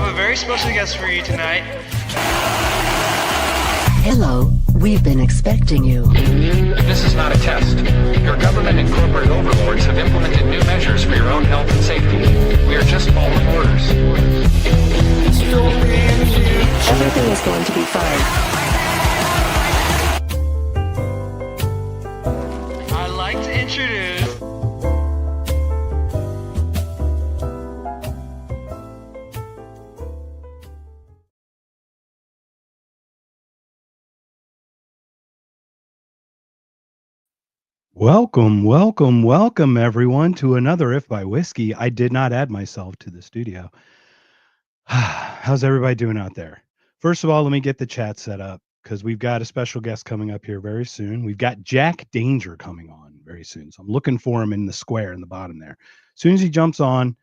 have a very special guest for you tonight. Hello, we've been expecting you. This is not a test. Your government and corporate overlords have implemented new measures for your own health and safety. We are just following orders. Everything is going to be fine. I'd like to introduce Welcome, everyone, to another If by Whiskey. I did not add myself to the studio. How's everybody doing out there? First of all, let me get the chat set up because we've got a special guest coming up here very soon. We've got Jack Danger coming on very soon. So I'm looking for him in the square in the bottom there. As soon as he jumps on,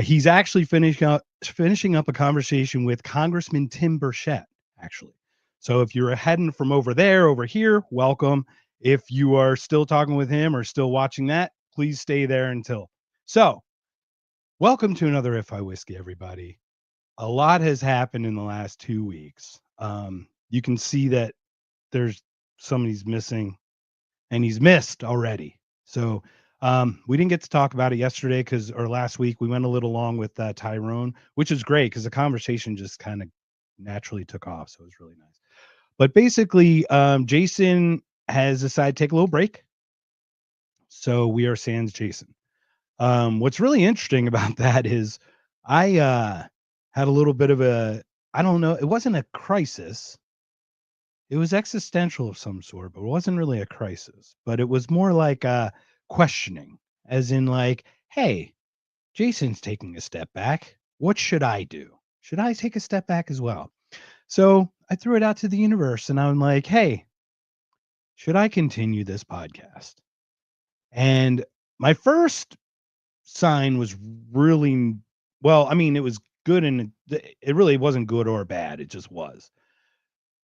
he's actually finishing up a conversation with Congressman Tim Burchett, actually. So if you're heading from over there, over here, welcome. If you are still talking with him or still watching that, please stay there until. So, welcome to another If I Whiskey, everybody. A lot has happened in the last 2 weeks. You can see that there's somebody's missing, and he's missed already. So, we didn't get to talk about it yesterday or last week. We went a little long with Tyrone, which is great because the conversation just kind of naturally took off. So, it was really nice. But basically, Jason has decided to take a little break. So we are sans Jason. What's really interesting about that is I had a little bit of I don't know, it wasn't a crisis. It was existential of some sort, but it wasn't really a crisis. But it was more like questioning, as in like, hey, Jason's taking a step back. What should I do? Should I take a step back as well? So I threw it out to the universe and I'm like, hey, should I continue this podcast? And my first sign was really, well, I mean, it was good and it really wasn't good or bad. It just was.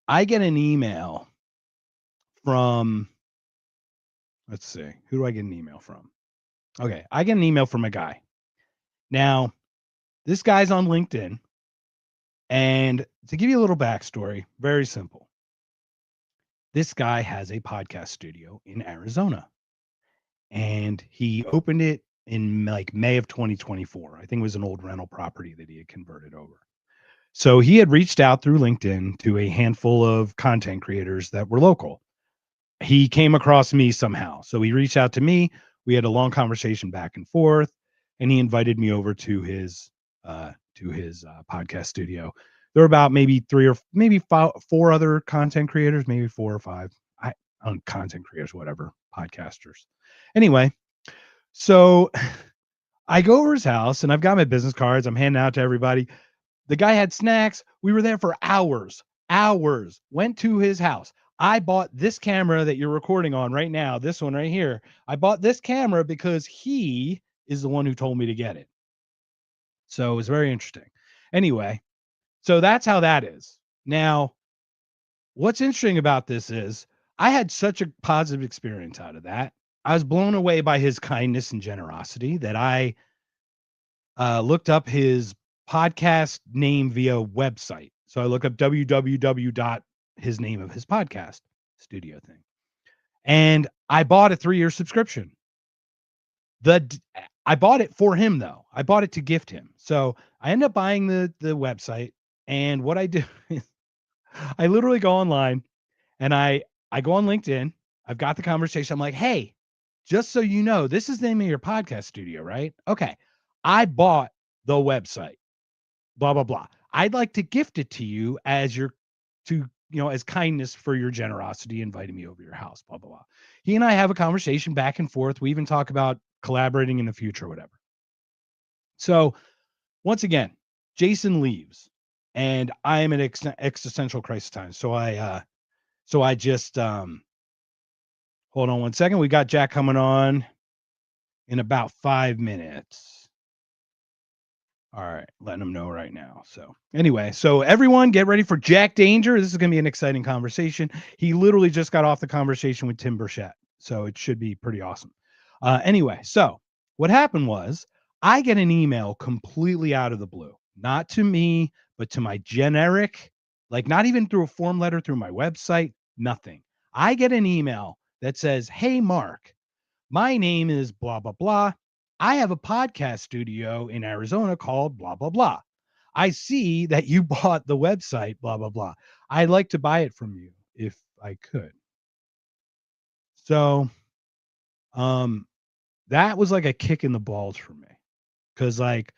I get an email from, let's see, who do I get an email from? Okay, I get an email from a guy. Now, this guy's on LinkedIn. And to give you a little backstory, very simple. This guy has a podcast studio in Arizona. And he opened it in like May of 2024. I think it was an old rental property that he had converted over. So he had reached out through LinkedIn to a handful of content creators that were local. He came across me somehow. So he reached out to me. We had a long conversation back and forth, and he invited me over to his podcast studio. There were about maybe four other content creators, maybe 4 or 5. Content creators, whatever, podcasters. Anyway, so I go over his house and I've got my business cards. I'm handing out to everybody. The guy had snacks. We were there for hours, went to his house. I bought this camera that you're recording on right now, this one right here. I bought this camera because he is the one who told me to get it. So it was very interesting. Anyway, so that's how that is. Now, what's interesting about this is I had such a positive experience out of that. I was blown away by his kindness and generosity that I looked up his podcast name via website. So I look up www. His name of his podcast studio thing. And I bought a 3-year subscription. I bought it for him though. I bought it to gift him. So I end up buying the website. And what I do is I literally go online and I go on LinkedIn. I've got the conversation. I'm like, hey, just so you know, this is the name of your podcast studio, right? Okay. I bought the website, blah, blah, blah. I'd like to gift it to you as as kindness for your generosity, inviting me over your house, blah, blah, blah. He and I have a conversation back and forth. We even talk about collaborating in the future, whatever. So once again, Jason leaves and I am at existential crisis time. So I just, hold on one second. We got Jack coming on in about 5 minutes. All right, letting him know right now. So anyway, so everyone get ready for Jack Danger. This is going to be an exciting conversation. He literally just got off the conversation with Tim Burchett, so it should be pretty awesome. Anyway, so what happened was I get an email completely out of the blue. not to me, but to my generic, like not even through a form letter, through my website, nothing. I get an email that says, "Hey, Mark, my name is blah, blah, blah. I have a podcast studio in Arizona called blah, blah, blah. I see that you bought the website, blah, blah, blah. I'd like to buy it from you if I could." So, that was like a kick in the balls for me. Cause like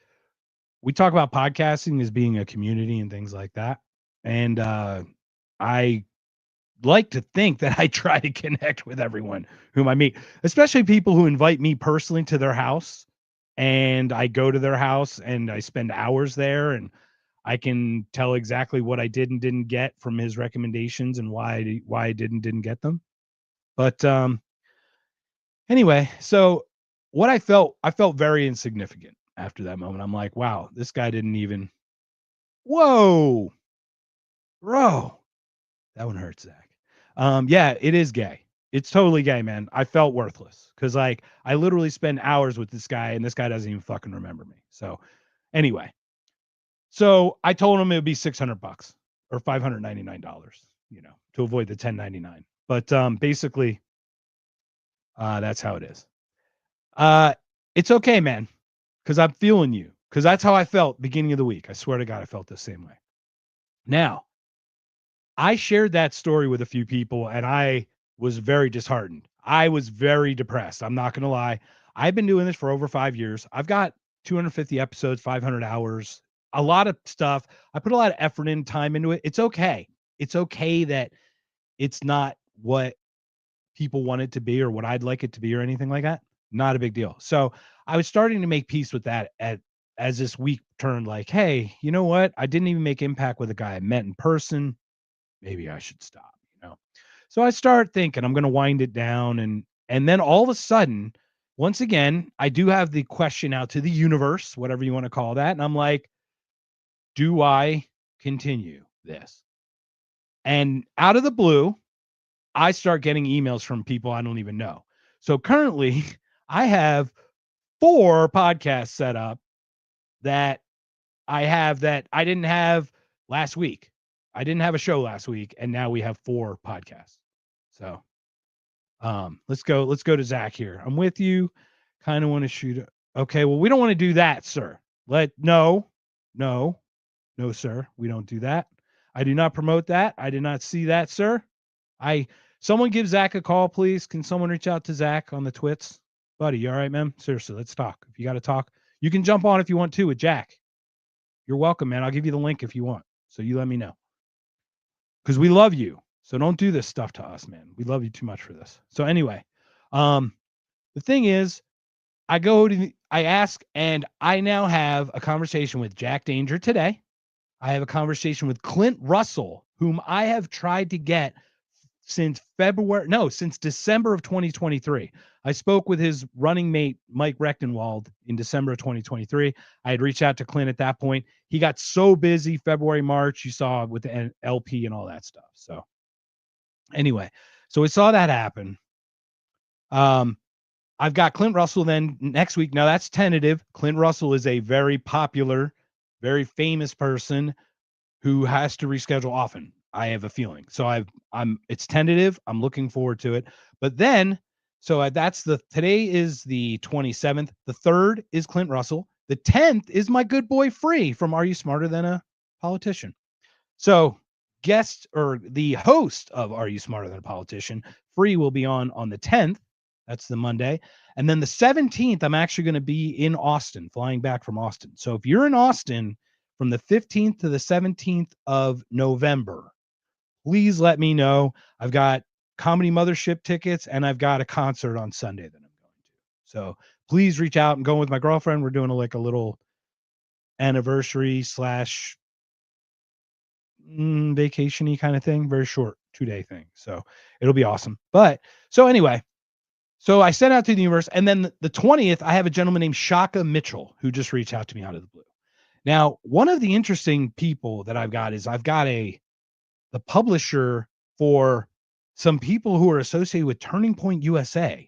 we talk about podcasting as being a community and things like that. And I like to think that I try to connect with everyone whom I meet, especially people who invite me personally to their house. And I go to their house and I spend hours there, and I can tell exactly what I did and didn't get from his recommendations and why I didn't get them. But anyway, so what I felt very insignificant after that moment. I'm like, wow, this guy didn't even, whoa, bro, that one hurts, Zach. Yeah, it is gay. It's totally gay, man. I felt worthless because like I literally spend hours with this guy and this guy doesn't even fucking remember me. So anyway, so I told him it would be $600 or $599, to avoid the 1099. But basically, that's how it is. It's okay, man, because I'm feeling you. Because that's how I felt beginning of the week. I swear to God, I felt the same way. Now, I shared that story with a few people, and I was very disheartened. I was very depressed. I'm not going to lie. I've been doing this for over 5 years. I've got 250 episodes, 500 hours, a lot of stuff. I put a lot of effort and time into it. It's okay. It's okay that it's not what people want it to be or what I'd like it to be or anything like that. Not a big deal. So I was starting to make peace with that as this week turned, like, hey, you know what? I didn't even make impact with a guy I met in person. Maybe I should stop. So I start thinking I'm going to wind it down, and then all of a sudden, once again, I do have the question out to the universe, whatever you want to call that, and I'm like, do I continue this? And out of the blue, I start getting emails from people I don't even know. So currently, I have 4 podcasts set up that I didn't have last week. I didn't have a show last week, and now we have 4 podcasts. So let's go to Zach here. I'm with you. Kind of want to shoot. Okay, well, we don't want to do that, sir. No, sir. We don't do that. I do not promote that. I did not see that, sir. Someone give Zach a call, please. Can someone reach out to Zach on the twits? Buddy, you all right, man? Seriously, let's talk. If you got to talk, you can jump on if you want to with Jack. You're welcome, man. I'll give you the link if you want. So you let me know. Because we love you. So don't do this stuff to us, man. We love you too much for this. So anyway, the thing is, I ask, and I now have a conversation with Jack Danger today. I have a conversation with Clint Russell, whom I have tried to get since December of 2023. I spoke with his running mate, Mike Rechtenwald, in December of 2023. I had reached out to Clint at that point. He got so busy February, March, you saw with the LP and all that stuff. So anyway, so we saw that happen. I've got Clint Russell then next week. Now that's tentative. Clint Russell is a very popular, very famous person who has to reschedule often. I have a feeling. So it's tentative. I'm looking forward to it. But then, today is the 27th. The 3rd is Clint Russell. The 10th is my good boy Free from Are You Smarter Than a Politician? So the host of Are You Smarter Than a Politician, Free, will be on the 10th. That's the Monday. And then the 17th, I'm actually going to be in Austin, flying back from Austin. So if you're in Austin from the 15th to the 17th of November, please let me know. I've got Comedy Mothership tickets, and I've got a concert on Sunday that I'm going to. So please reach out. I'm going with my girlfriend. We're doing a little anniversary / vacation-y kind of thing. Very short 2-day thing. So it'll be awesome. But so anyway, so I sent out to the universe, and then the 20th, I have a gentleman named Shaka Mitchell who just reached out to me out of the blue. Now, one of the interesting people that I've got the publisher for some people who are associated with Turning Point USA,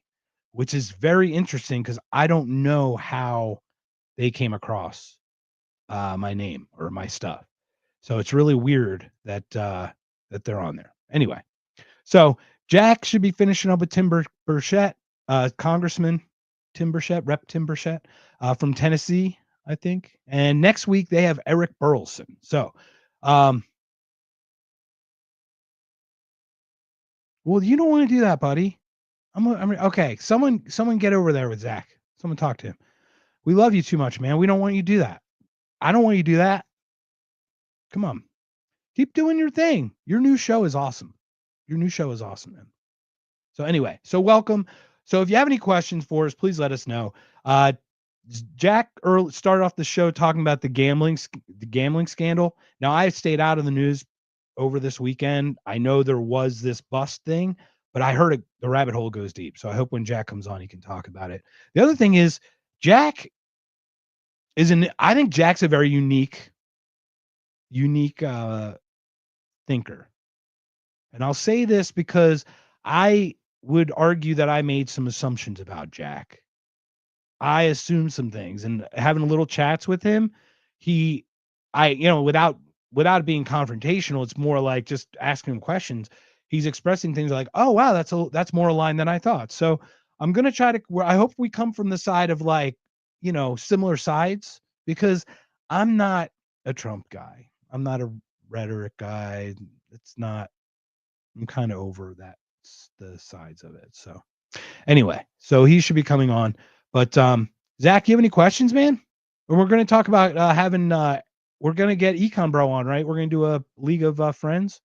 which is very interesting because I don't know how they came across my name or my stuff. So it's really weird that that they're on there. Anyway, so Jack should be finishing up with Tim Burchett, Congressman Tim Burchett, Rep Tim Burchett from Tennessee, I think. And next week they have Eric Burleson. So, well, you don't want to do that, buddy. Okay. Someone get over there with Zach. Someone talk to him. We love you too much, man. We don't want you to do that. I don't want you to do that. Come on. Keep doing your thing. Your new show is awesome. Your new show is awesome, man. So anyway, so welcome. So if you have any questions for us, please let us know. Jack started off the show talking about the gambling scandal. Now I stayed out of the news over this weekend. I know there was this bust thing, but I heard the rabbit hole goes deep. So I hope when Jack comes on, he can talk about it. The other thing is Jack I think Jack's a very unique thinker. And I'll say this because I would argue that I made some assumptions about Jack. I assumed some things, and having little chats with him, without being confrontational, it's more like just asking him questions. He's expressing things like, "Oh wow, that's more aligned than I thought." So I'm gonna try to. I hope we come from the side of like, similar sides, because I'm not a Trump guy. I'm not a rhetoric guy. It's not. I'm kind of over the sides of it. So anyway, so he should be coming on. But Zach, you have any questions, man? Or we're going to talk about we're going to get Econ Bro on, right? We're going to do a League of Friends.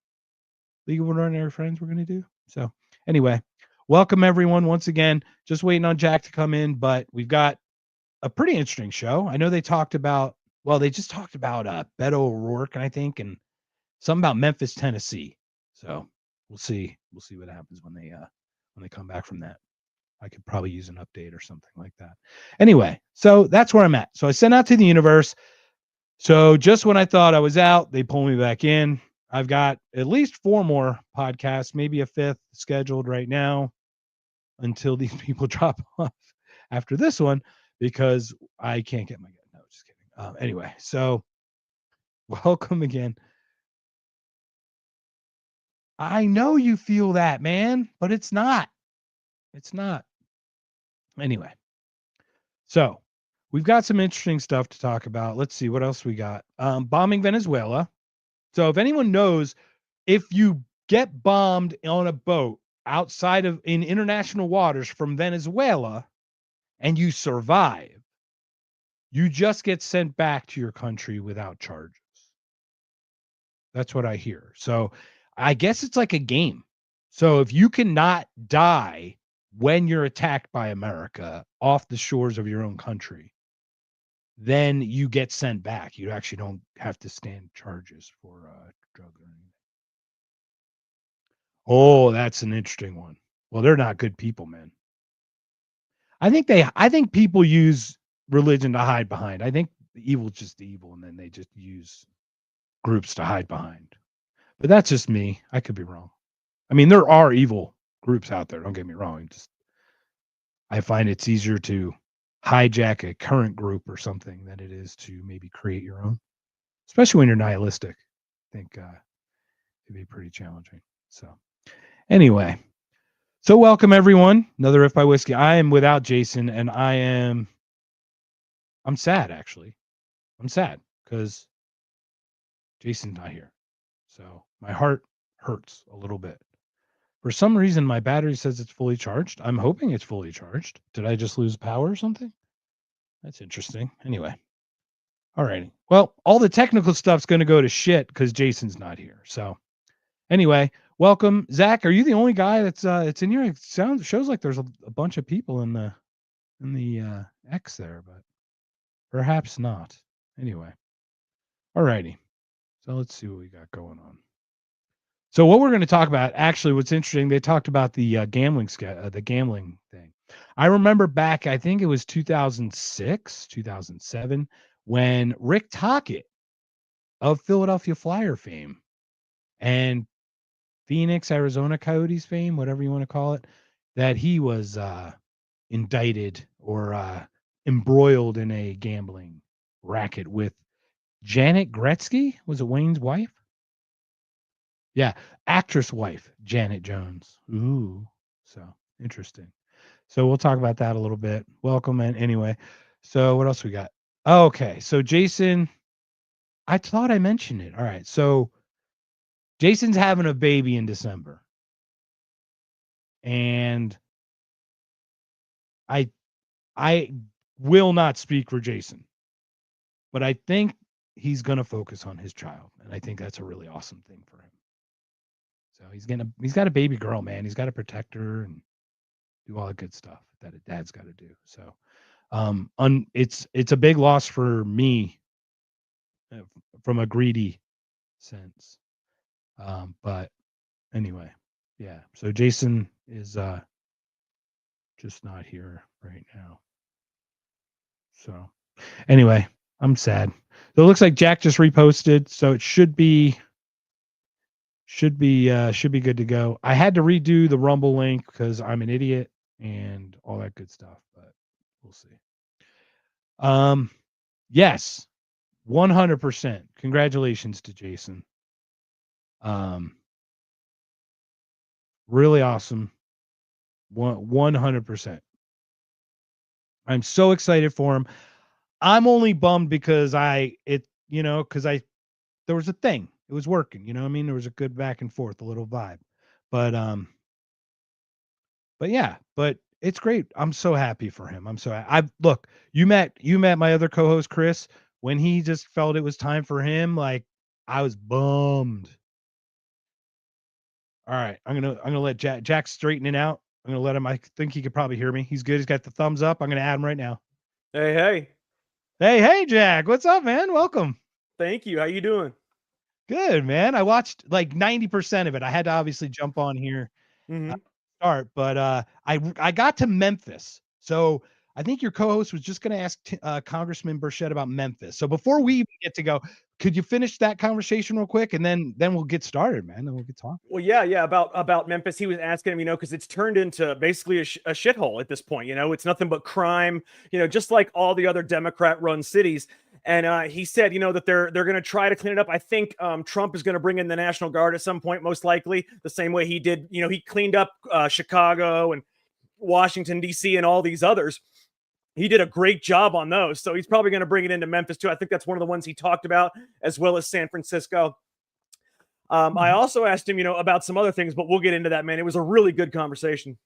League of Ordinary Friends we're going to do. So anyway, welcome everyone once again. Just waiting on Jack to come in, but we've got a pretty interesting show. I know they just talked about Beto O'Rourke, I think, and something about Memphis, Tennessee. So we'll see what happens when they come back from that. I could probably use an update or something like that. Anyway, so that's where I'm at. So I sent out to the universe. So just when I thought I was out, they pull me back in. I've got at least 4 more podcasts, maybe a 5th scheduled right now until these people drop off after this one, because I can't get my – no, just kidding. Anyway, so welcome again. I know you feel that, man, but it's not. It's not. Anyway, so we've got some interesting stuff to talk about. Let's see what else we got. Bombing Venezuela. So if anyone knows, if you get bombed on a boat in international waters from Venezuela and you survive, you just get sent back to your country without charges. That's what I hear. So I guess it's like a game. So if you cannot die when you're attacked by America off the shores of your own country, then you get sent back. You actually don't have to stand charges for drug or anything. Oh, that's an interesting one. Well, they're not good people, man. I think people use religion to hide behind. I think the evil's just evil, and then they just use groups to hide behind. But that's just me. I could be wrong. I mean, there are evil groups out there. Don't get me wrong. I find it's easier to hijack a current group or something than it is to maybe create your own, especially when you're nihilistic. I think it'd be pretty challenging. So anyway, so welcome everyone. Another If by Whiskey. I am without Jason, and I'm sad, actually. I'm sad because Jason's not here. So my heart hurts a little bit. For some reason, my battery says it's fully charged. I'm hoping it's fully charged. Did I just lose power or something? That's interesting. Anyway. All righty. Well, all the technical stuff's going to go to shit because Jason's not here. So anyway, welcome. Zach, are you the only guy that's in here? It shows like there's a bunch of people in the X there, but perhaps not. Anyway. All righty. So let's see what we got going on. So what we're going to talk about, actually, what's interesting, they talked about the gambling thing. I remember back, I think it was 2006, 2007, when Rick Tocchet of Philadelphia Flyer fame and Phoenix, Arizona Coyotes fame, whatever you want to call it, that he was indicted or embroiled in a gambling racket with Janet Gretzky? Was it Wayne's wife? Yeah, actress wife, Janet Jones. Ooh, so interesting. So we'll talk about that a little bit. Welcome, and anyway. So what else we got? Okay, so Jason, I thought I mentioned it. All right, so Jason's having a baby in December, and I will not speak for Jason, but I think he's gonna focus on his child, and I think that's a really awesome thing for him. So he's got a baby girl, man. He's got to protect her and do all the good stuff that a dad's got to do. So it's a big loss for me from a greedy sense. But anyway, yeah. So Jason is just not here right now. So anyway, I'm sad. So it looks like Jack just reposted, so it should be good to go. I had to redo the Rumble link because I'm an idiot and all that good stuff, but we'll see. Yes, 100%. Congratulations to Jason. Really awesome. 100%. I'm so excited for him. I'm only bummed because there was a thing. It was working, you know what I mean? There was a good back and forth, a little vibe. But yeah, but it's great. I'm so happy for him. Look, you met my other co-host Chris when he just felt it was time for him. Like I was bummed. All right, I'm gonna let Jack straighten it out. I'm gonna let him. I think he could probably hear me. He's good. He's got the thumbs up. I'm gonna add him right now. Hey. Hey, Jack. What's up, man? Welcome. Thank you. How you doing? Good, man. I watched like 90% of it. I had to obviously jump on here. Start, but I got to Memphis. So I think your co-host was just going to ask Congressman Burchett about Memphis. So before we even get to go, could you finish that conversation real quick, and then we'll get started, man. Then we'll get talking. Well, yeah. About Memphis, he was asking him, because it's turned into basically a shithole at this point. It's nothing but crime. Just like all the other Democrat-run cities. And he said, that they're going to try to clean it up. I think Trump is going to bring in the National Guard at some point, most likely, the same way he did. He cleaned up Chicago and Washington, D.C. and all these others. He did a great job on those. So he's probably going to bring it into Memphis, too. I think that's one of the ones he talked about, as well as San Francisco. I also asked him, about some other things, but we'll get into that, man. It was a really good conversation.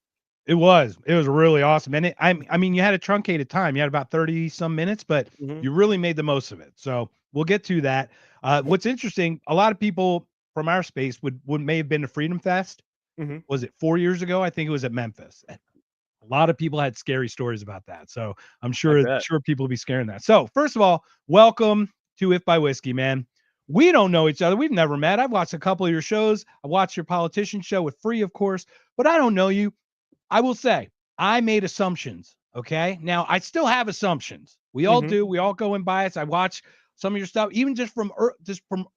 It was really awesome. And I mean, you had a truncated time. You had about 30 some minutes, but you really made the most of it. So we'll get to that. What's interesting, a lot of people from our space would may have been to Freedom Fest. Was it 4 years ago? I think it was at Memphis. A lot of people had scary stories about that. So I'm sure people will be scaring that. So first of all, welcome to If by Whiskey, man. We don't know each other. We've never met. I've watched a couple of your shows. I watched your politician show with Free, of course, but I don't know you. I will say I made assumptions. Okay. Now I still have assumptions. We all do. We all go in bias. I watch some of your stuff, even just from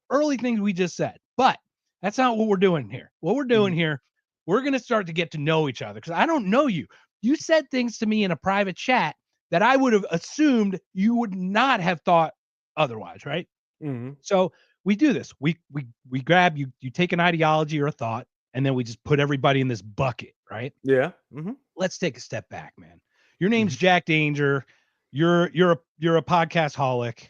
early things we just said, but that's not what we're doing here. What we're doing here, we're going to start to get to know each other because I don't know you. You said things to me in a private chat that I would have assumed you would not have thought otherwise. Right. So we do this. We grab you take an ideology or a thought, and then we just put everybody in this bucket, right? Yeah. Let's take a step back, man. Your name's Jack Danger. You're a podcast holic.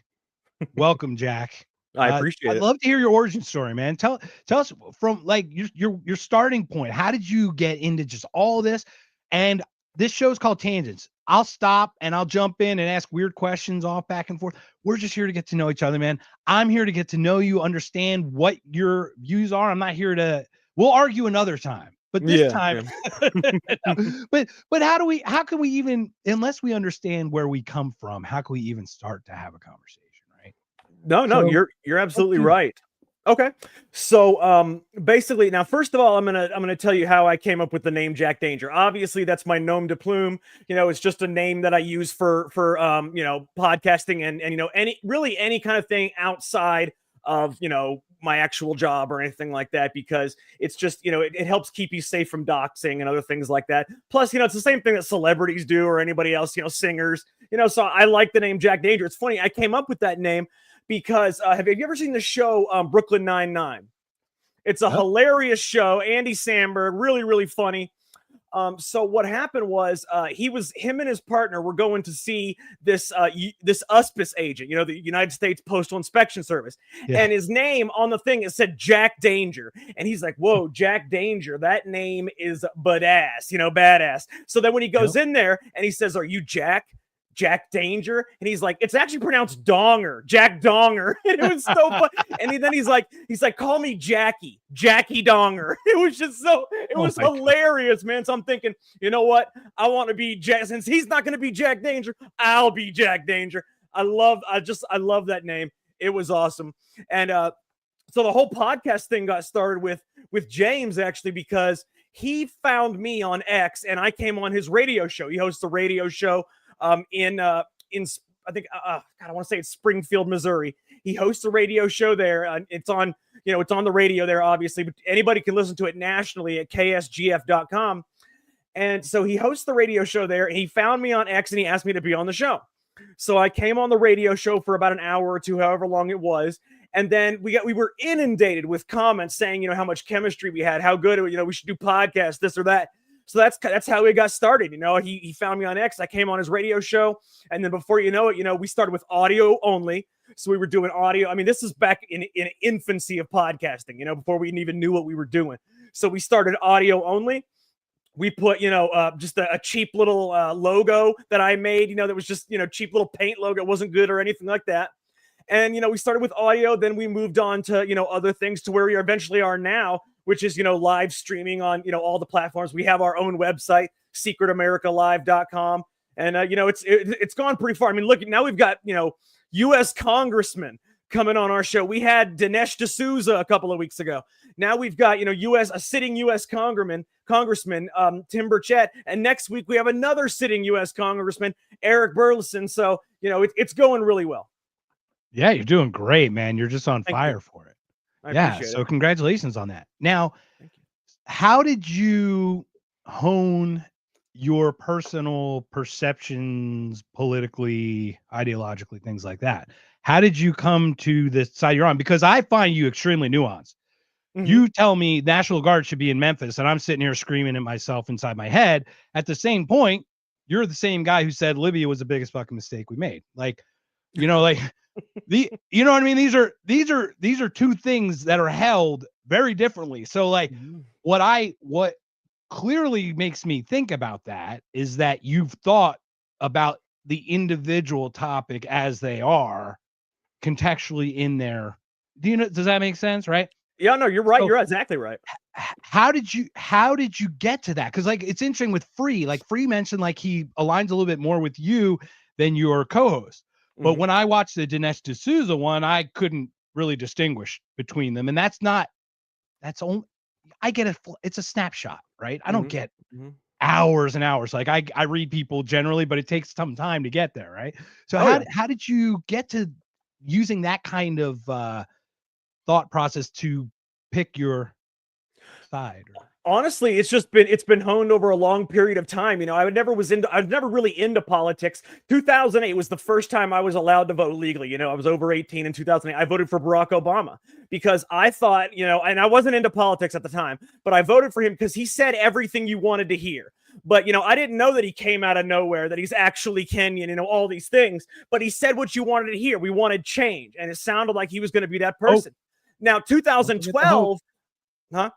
Welcome, Jack. I appreciate it. I'd love to hear your origin story, man. Tell us from like your starting point. How did you get into just all this? And this show's called Tangents. I'll stop and I'll jump in and ask weird questions off back and forth. We're just here to get to know each other, man. I'm here to get to know you, understand what your views are. I'm not here to, we'll argue another time, but this time, but how can we even, unless we understand where we come from, how can we even start to have a conversation? Right. No, you're absolutely right. Okay. So basically, now first of all, I'm gonna tell you how I came up with the name Jack Danger. Obviously, that's my nom de plume. It's just a name that I use for podcasting and any kind of thing outside of my actual job or anything like that, because it's just it helps keep you safe from doxing and other things like that. Plus, it's the same thing that celebrities do or anybody else, singers. So I like the name Jack Danger. It's funny, I came up with that name because have you ever seen the show Brooklyn Nine-Nine? It's a hilarious show. Andy Samberg, really, really funny. So what happened was him and his partner were going to see this USPS agent, the United States Postal Inspection Service. Yeah. And his name on the thing, it said Jack Danger. And he's like, whoa, Jack Danger. That name is badass, badass. So then when he goes in there and he says, are you Jack Danger? And he's like, it's actually pronounced Donger, Jack Donger. And it was so fun. And then he's like, call me Jackie Donger. It was just it was hilarious, man. So I'm thinking, you know what? I want to be Jack, since he's not going to be Jack Danger, I'll be Jack Danger. I love that name. It was awesome. And so the whole podcast thing got started with James, actually, because he found me on X and I came on his radio show. He hosts a radio show in I think God, I want to say it's Springfield, Missouri. He hosts a radio show there. It's on the radio there, obviously, but anybody can listen to it nationally at ksgf.com. And so he hosts the radio show there, and he found me on X and he asked me to be on the show. So I came on the radio show for about an hour or two, however long it was. And then we were inundated with comments saying, how much chemistry we had, how good, we should do podcasts, this or that. So that's how it got started. He found me on X. I came on his radio show. And then before you know it, we started with audio only. So we were doing audio. I mean, this is back in infancy of podcasting, before we even knew what we were doing. So we started audio only. We put, just a cheap little logo that I made, that was just, cheap little paint logo. It wasn't good or anything like that. And, we started with audio. Then we moved on to, other things to where we eventually are now, which is, live streaming on, all the platforms. We have our own website, secretamericalive.com. And, it's gone pretty far. I mean, look, now we've got, U.S. congressmen coming on our show. We had Dinesh D'Souza a couple of weeks ago. Now we've got, a sitting U.S. Congressman, Tim Burchett. And next week we have another sitting U.S. Congressman, Eric Burleson. So, it's going really well. Yeah, you're doing great, man. You're just on fire for it. I so congratulations on that. Now, how did you hone your personal perceptions politically, ideologically, things like that? How did you come to the side you're on? Because I find you extremely nuanced. Mm-hmm. You tell me National Guard should be in Memphis, and I'm sitting here screaming at myself inside my head. At the same point, you're the same guy who said Libya was the biggest fucking mistake we made. Like, you know what I mean? These are two things that are held very differently. So like what clearly makes me think about that is that you've thought about the individual topic as they are contextually in there. Does that make sense? Right? Yeah, no, you're right. So, you're exactly right. How did you get to that? Because like it's interesting with Free. Like Free mentioned, like he aligns a little bit more with you than your co-host. But when I watched the Dinesh D'Souza one, I couldn't really distinguish between them. And it's a snapshot, right? I don't get hours and hours. Like I read people generally, but it takes some time to get there, right? So how did you get to using that kind of thought process to pick your side? Honestly, it's been honed over a long period of time. I was never really into politics. 2008 was the first time I was allowed to vote legally. I was over 18 in 2008. I voted for Barack Obama because I thought, and I wasn't into politics at the time, but I voted for him because he said everything you wanted to hear. But, I didn't know that he came out of nowhere, that he's actually Kenyan, all these things. But he said what you wanted to hear. We wanted change. And it sounded like he was going to be that person. Now, 2012, huh?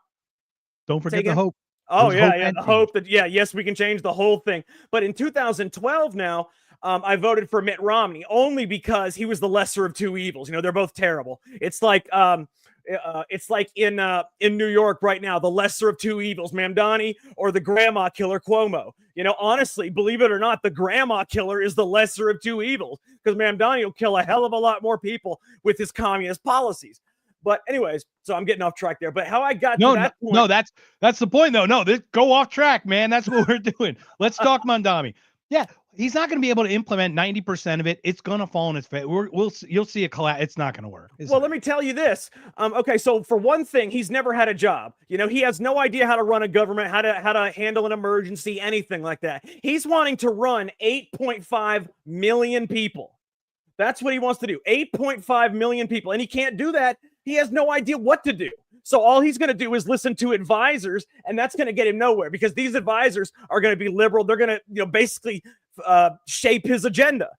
Don't forget the hope. Oh, the hope that, yes, we can change the whole thing. But in 2012 now, I voted for Mitt Romney only because he was the lesser of two evils. They're both terrible. It's like in New York right now, the lesser of two evils, Mamdani or the grandma killer Cuomo. Honestly, believe it or not, the grandma killer is the lesser of two evils because Mamdani will kill a hell of a lot more people with his communist policies. But anyways, so I'm getting off track there. But how I got to that point... No, that's the point, though. No, go off track, man. That's what we're doing. Let's talk Mamdani. Yeah, he's not going to be able to implement 90% of it. It's going to fall on his face. You'll see a collapse. It's not going to work. Let me tell you this. Okay, so for one thing, he's never had a job. He has no idea how to run a government, how to handle an emergency, anything like that. He's wanting to run 8.5 million people. That's what he wants to do. 8.5 million people. And he can't do that. He has no idea what to do. So all he's going to do is listen to advisors, and that's going to get him nowhere because these advisors are going to be liberal. They're going to, basically shape his agenda.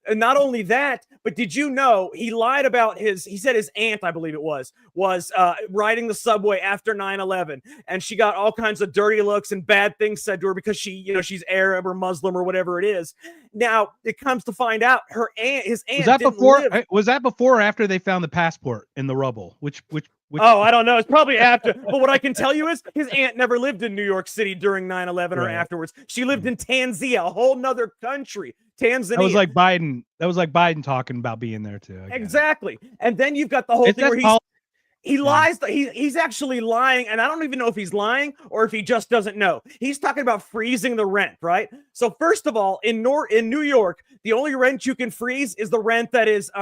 And not only that, but did you know he lied about he said his aunt, I believe it was riding the subway after 9/11, and she got all kinds of dirty looks and bad things said to her because she's Arab or Muslim or whatever it is. Now it comes to find out his aunt was that before or after they found the passport in the rubble? Which Oh, I don't know. It's probably after. But what I can tell you is his aunt never lived in New York City during 9/11 or afterwards. She lived in Tanzania, a whole nother country. Tanzania. That was like Biden. That was like Biden talking about being there too. Exactly. And then you've got the whole thing where he lies. He's actually lying, and I don't even know if he's lying or if he just doesn't know. He's talking about freezing the rent, right? So first of all, in New York, the only rent you can freeze is the rent that is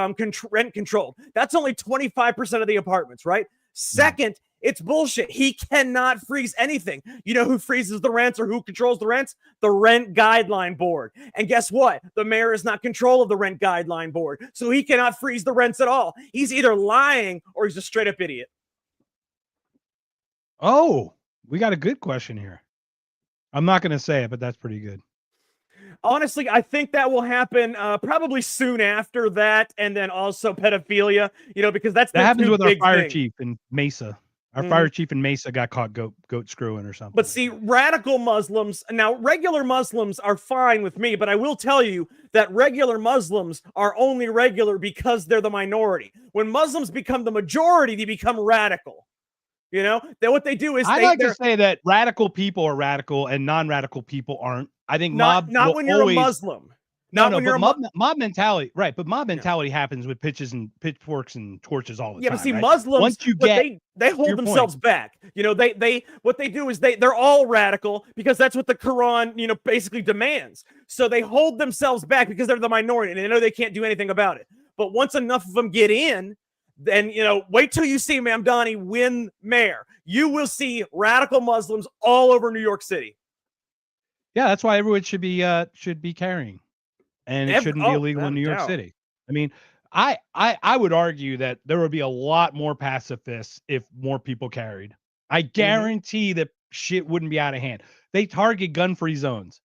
rent controlled. That's only 25% of the apartments, right? Second, it's bullshit. He cannot freeze anything. You know who freezes the rents or who controls the rents? The Rent Guideline Board. And guess what? The mayor is not control of the Rent Guideline Board. So he cannot freeze the rents at all. He's either lying or he's a straight up idiot. Oh, we got a good question here. I'm not going to say it, but that's pretty good. Honestly, I think that will happen probably soon after that, and then also pedophilia, because that happens with our fire chief in Mesa. Our fire chief in Mesa got caught goat screwing or something. But see, radical Muslims, now regular Muslims are fine with me, but I will tell you that regular Muslims are only regular because they're the minority. When Muslims become the majority, they become radical. Then what they do is I like to say that radical people are radical and non-radical people aren't. I think not when you're a Muslim. Mob mentality, right? But mob mentality happens with pitchforks and torches all the time. Yeah, but see, right? Muslims, once you get, they hold themselves back. What they do is they're all radical because that's what the Quran, basically demands. So they hold themselves back because they're the minority and they know they can't do anything about it. But once enough of them get in, then wait till you see Mamdani win mayor. You will see radical Muslims all over New York City. Yeah, that's why everyone should be carrying, and it shouldn't be illegal in New York City. I mean, I would argue that there would be a lot more pacifists if more people carried. I guarantee that shit wouldn't be out of hand. They target gun-free zones.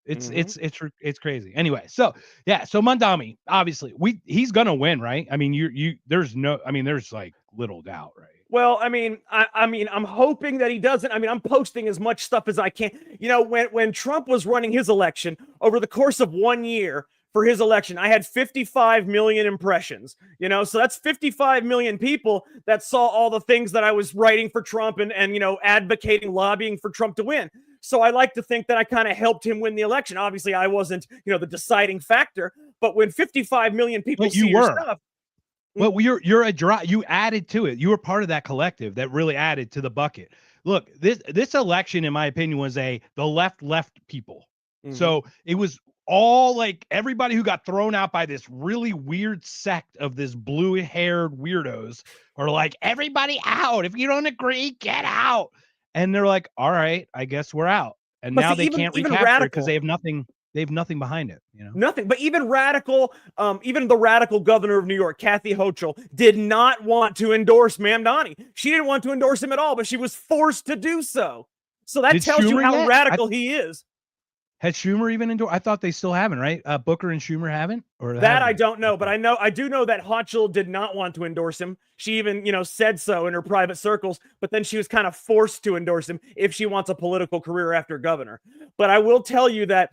It's crazy. Anyway, so Mamdani, obviously, he's gonna win, right? I mean, there's like little doubt, right? Well, I'm hoping that he doesn't. I'm posting as much stuff as I can. When Trump was running his election over the course of 1 year for his election, I had 55 million impressions, so that's 55 million people that saw all the things that I was writing for Trump and advocating, lobbying for Trump to win. So I like to think that I kind of helped him win the election. Obviously, I wasn't, the deciding factor, but when 55 million people see your stuff. Well, you added to it. You were part of that collective that really added to the bucket. Look, this election, in my opinion, was the left people. So it was all like everybody who got thrown out by this really weird sect of this blue-haired weirdos are like, everybody out. If you don't agree, get out. And they're like, all right, I guess we're out. And now they can't recapture it because they have nothing. They have nothing behind it, Nothing. But even the radical governor of New York, Kathy Hochul, did not want to endorse Mamdani. She didn't want to endorse him at all, but she was forced to do so. So that tells you how radical he is. Had Schumer even endorsed? I thought they still haven't, right? Booker and Schumer haven't? Or that I don't know, but I do know that Hochul did not want to endorse him. She even, said so in her private circles, but then she was kind of forced to endorse him if she wants a political career after governor. But I will tell you that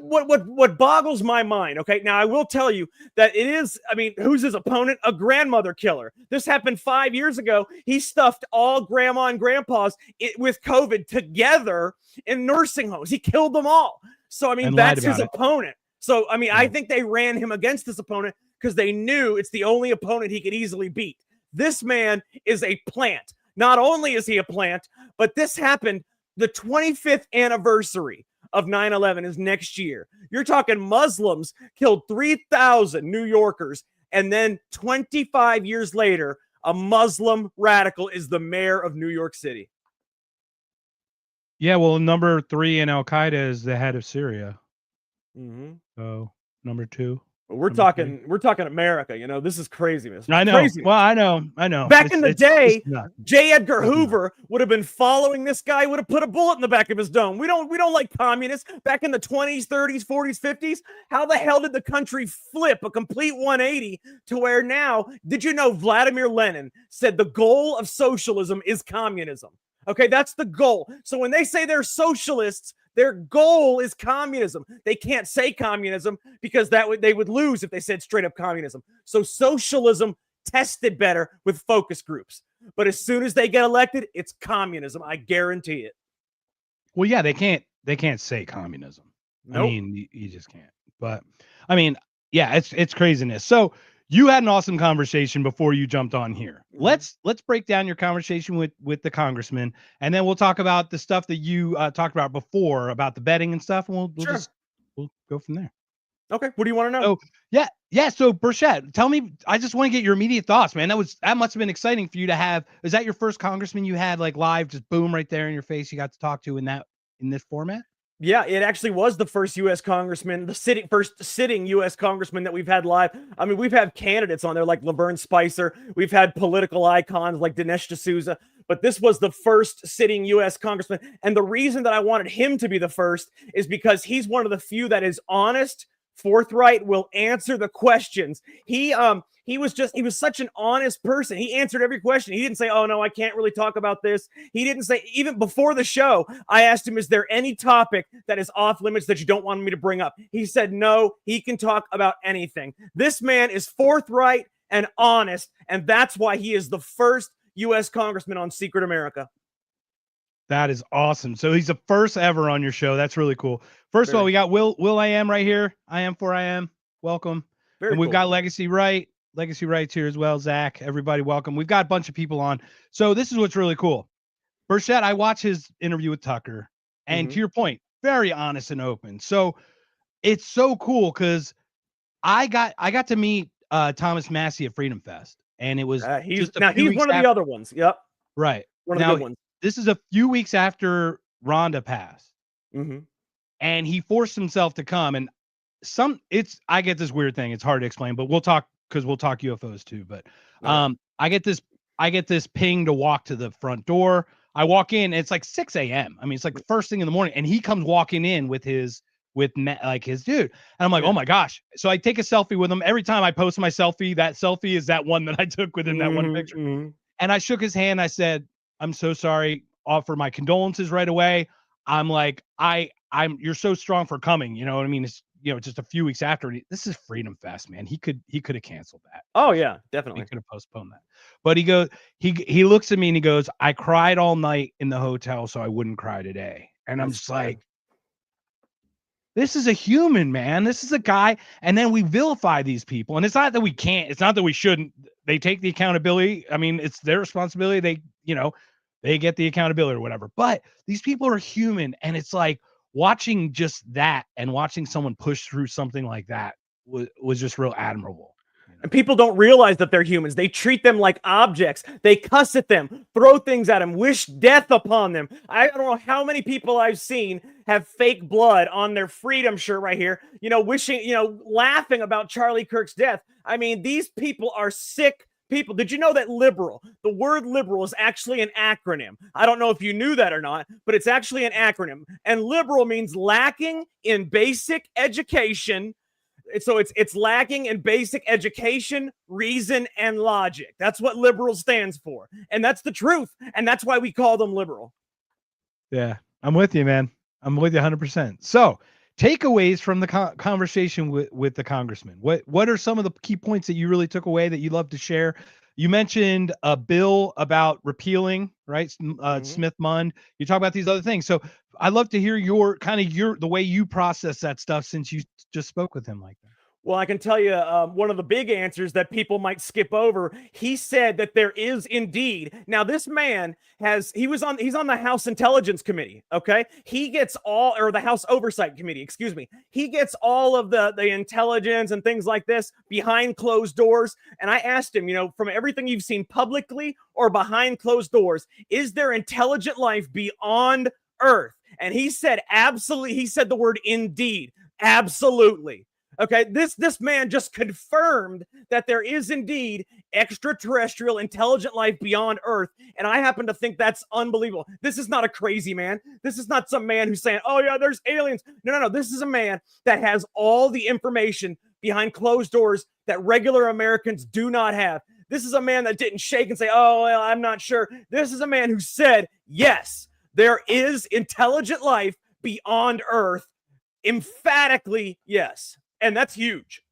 what boggles my mind, okay? Now, I will tell you that it is, who's his opponent? A grandmother killer. This happened 5 years ago. He stuffed all grandma and grandpas with COVID together in nursing homes. He killed them all. So, that's his opponent. So, I think they ran him against his opponent because they knew it's the only opponent he could easily beat. This man is a plant. Not only is he a plant, but this happened the 25th anniversary of 9/11 is next year. You're talking Muslims killed 3,000 New Yorkers, and then 25 years later, a Muslim radical is the mayor of New York City. Yeah, well, number 3 in Al Qaeda is the head of Syria. Mm-hmm. So number 2. We're talking America. You know, this is crazy. I know. Craziness. Well, I know. Back in the day, nuts. J. Edgar Hoover would have been following this guy, would have put a bullet in the back of his dome. We don't like communists. Back in the 20s, 30s, 40s, 50s, how the hell did the country flip a complete 180 to where now, did you know Vladimir Lenin said the goal of socialism is communism? Okay, that's the goal. So when they say they're socialists, their goal is communism. They can't say communism because they would lose if they said straight up communism. So socialism tested better with focus groups. But as soon as they get elected, it's communism. I guarantee it. Well, yeah, they can't say communism. Nope. I mean, you just can't. But I mean, yeah, it's craziness. So you had an awesome conversation before you jumped on here. Mhm. Let's break down your conversation with the congressman, and then we'll talk about the stuff that you talked about before about the betting and stuff, and Sure. we'll go from there. Okay, what do you want to know? So yeah. So Burchett, tell me. I just want to get your immediate thoughts, man. That must have been exciting for you to have. Is that your first congressman you had like live, just boom right there in your face? You got to talk to in this format? Yeah, it actually was the first U.S. congressman, first sitting U.S. congressman that we've had live. I mean, we've had candidates on there like Laverne Spicer. We've had political icons like Dinesh D'Souza, but this was the first sitting U.S. congressman. And the reason that I wanted him to be the first is because he's one of the few that is honest, forthright, will answer the questions. He was such an honest person. He answered every question. He didn't say, "Oh no, I can't really talk about this." He didn't say, even before the show, I asked him, "Is there any topic that is off limits that you don't want me to bring up?" He said, "No, he can talk about anything." This man is forthright and honest, and that's why he is the first U.S. congressman on Secret America. That is awesome. So he's the first ever on your show. That's really cool. First of all, we got Will I Am right here. I am for I am. Welcome. Very And we've cool. got Legacy Right's here as well. Zach, everybody, welcome. We've got a bunch of people on. So this is what's really cool. Burchett, I watched his interview with Tucker, and to your point, very honest and open. So it's so cool because I got to meet Thomas Massey at Freedom Fest, and it was He's just a few weeks one of the other ones. Yep, right. one of the Now, good ones. this is a few weeks after Rhonda passed, Mm-hmm. and he forced himself to come. And I get this weird thing. It's hard to explain, but we'll talk UFOs too. But I get this ping to walk to the front door. I walk in, and it's like 6 a.m. I mean, it's like the first thing in the morning, and he comes walking in with his dude, and I'm like, oh my gosh. So I take a selfie with him. Every time I post my selfie, that selfie is that one that I took with him, that one picture. And I shook his hand. I said, "I'm so sorry." Offer my condolences right away. I'm like, you're so strong for coming. You know what I mean? It's, just a few weeks after. This is Freedom Fest, man. He could have canceled that. Oh yeah, definitely. He could have postponed that. But he looks at me and he goes, "I cried all night in the hotel, so I wouldn't cry today." And I'm just like, this is a human, man. This is a guy. And then we vilify these people. And it's not that we can't. It's not that we shouldn't. They take the accountability. I mean, it's their responsibility. They get the accountability or whatever. But these people are human. And it's like watching just that and watching someone push through something like that was just real admirable. And people don't realize that they're humans. They treat them like objects. They cuss at them, throw things at them, wish death upon them. I don't know how many people I've seen have fake blood on their freedom shirt right here, laughing about Charlie Kirk's death. I mean, these people are sick people. Did you know that the word liberal is actually an acronym? I don't know if you knew that or not, but it's actually an acronym. And liberal means lacking in basic education. So it's lacking in basic education, reason, and logic. That's what liberal stands for. And that's the truth. And that's why we call them liberal. Yeah, I'm with you, man. I'm with you 100%. So takeaways from the conversation with the congressman. What are some of the key points that you really took away that you'd love to share? You mentioned a bill about repealing, right? Smith-Munn. You talk about these other things. So I'd love to hear the way you process that stuff since you just spoke with him like that. Well, I can tell you one of the big answers that people might skip over. He said that there is indeed. Now, this man he's on the House Intelligence Committee. Okay. He gets the House Oversight Committee, excuse me. He gets all of the intelligence and things like this behind closed doors. And I asked him, from everything you've seen publicly or behind closed doors, is there intelligent life beyond Earth? And he said, absolutely. He said the word indeed. Absolutely. Okay, this man just confirmed that there is indeed extraterrestrial intelligent life beyond Earth, and I happen to think that's unbelievable. This is not a crazy man. This is not some man who's saying, "Oh yeah, there's aliens." No. This is a man that has all the information behind closed doors that regular Americans do not have. This is a man that didn't shake and say, "Oh, well, I'm not sure." This is a man who said, "Yes, there is intelligent life beyond Earth." Emphatically, yes. And that's huge.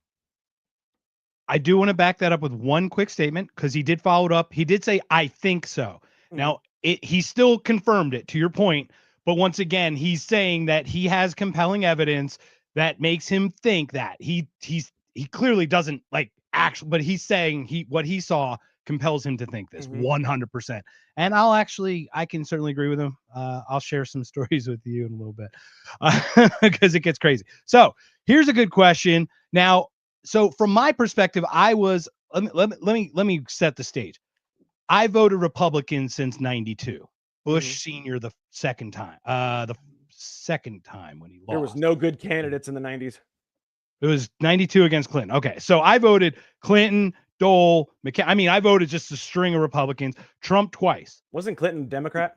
I do want to back that up with one quick statement because he did follow it up. He did say, "I think so." Now, he still confirmed it, to your point. But once again, he's saying that he has compelling evidence that makes him think that he clearly doesn't like actually, but he's saying what he saw compels him to think this 100%. And I can certainly agree with him. I'll share some stories with you in a little bit because it gets crazy. So here's a good question. Now, so from my perspective, let me set the stage. I voted Republican since 92. Bush Senior the second time when he lost. There was no good candidates in the 90s. It was 92 against Clinton. Okay, so I voted Clinton, Dole, McCain. I mean, I voted just a string of Republicans. Trump twice. Wasn't Clinton Democrat?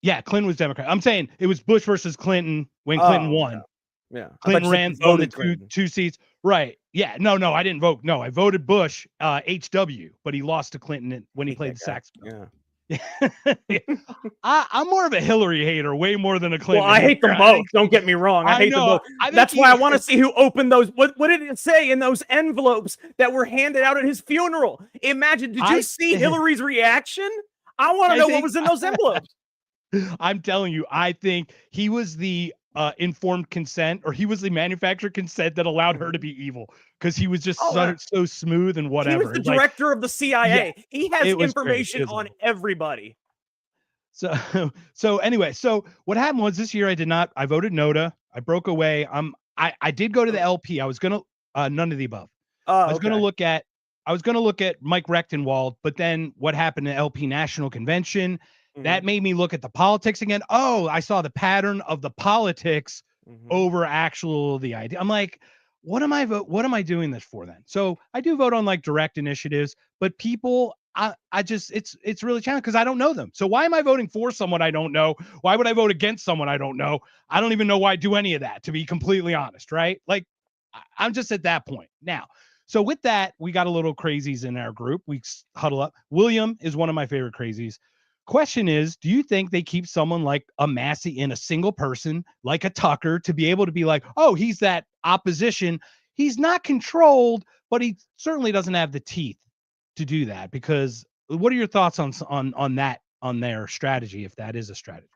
Yeah, Clinton was Democrat. I'm saying it was Bush versus Clinton when Clinton won. Yeah. Clinton ran voted two seats. Right. Yeah. No, I didn't vote. No, I voted Bush, HW, but he lost to Clinton when he played the saxophone. Yeah. I'm more of a Hillary hater, way more than a Clinton. Well, I hate them both. Don't get me wrong. I hate them both. That's why I want to see who opened those. What did it say in those envelopes that were handed out at his funeral? Imagine, did you see Hillary's reaction? I want to know what was in those envelopes. I'm telling you, I think he was the informed consent, or he was the manufactured consent that allowed her to be evil because he was just so smooth and whatever. He was the director of the CIA. Yeah, he has information on everybody. So anyway, so what happened was this year I voted NOTA. I broke away. I did go to the LP. I was gonna none of the above. I was gonna look at Mike Rechtenwald, but then what happened at LP National Convention? That made me look at the politics again. Oh, I saw the pattern of the politics over the idea. I'm like, what am I doing this for then? So I do vote on like direct initiatives, but people, it's really challenging because I don't know them. So why am I voting for someone I don't know? Why would I vote against someone I don't know? I don't even know why I do any of that, to be completely honest, right? Like I'm just at that point now. So with that, we got a little crazies in our group. We huddle up. William is one of my favorite crazies. Question is, do you think they keep someone like a Massey in a single person, like a Tucker, to be able to be like, oh, he's that opposition. He's not controlled, but he certainly doesn't have the teeth to do that. Because what are your thoughts on that, on their strategy, if that is a strategy?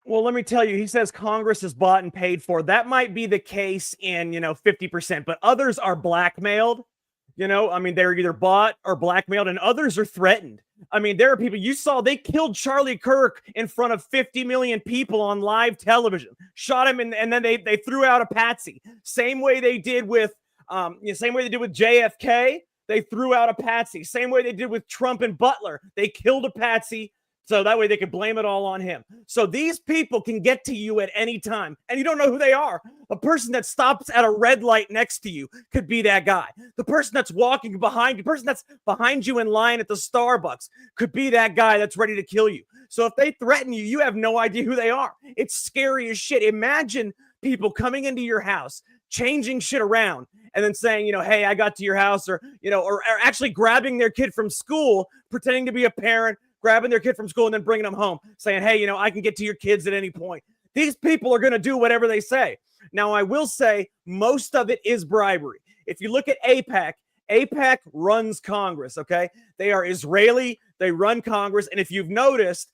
Well, let me tell you, he says Congress is bought and paid for. That might be the case in, 50%, but others are blackmailed. I mean, they're either bought or blackmailed, and others are threatened. I mean, there are people you saw, they killed Charlie Kirk in front of 50 million people on live television, shot him, and then they threw out a patsy. Same way they did with JFK, they threw out a patsy. Same way they did with Trump and Butler, they killed a patsy. So that way they could blame it all on him. So these people can get to you at any time, and you don't know who they are. A person that stops at a red light next to you could be that guy. The person that's walking behind you, the person that's behind you in line at the Starbucks could be that guy that's ready to kill you. So if they threaten you, you have no idea who they are. It's scary as shit. Imagine people coming into your house, changing shit around, and then saying, hey, I got to your house, or actually grabbing their kid from school, pretending to be a parent, grabbing their kid from school and then bringing them home, saying, hey, I can get to your kids at any point. These people are going to do whatever they say. Now, I will say most of it is bribery. If you look at AIPAC runs Congress, okay? They are Israeli. They run Congress. And if you've noticed,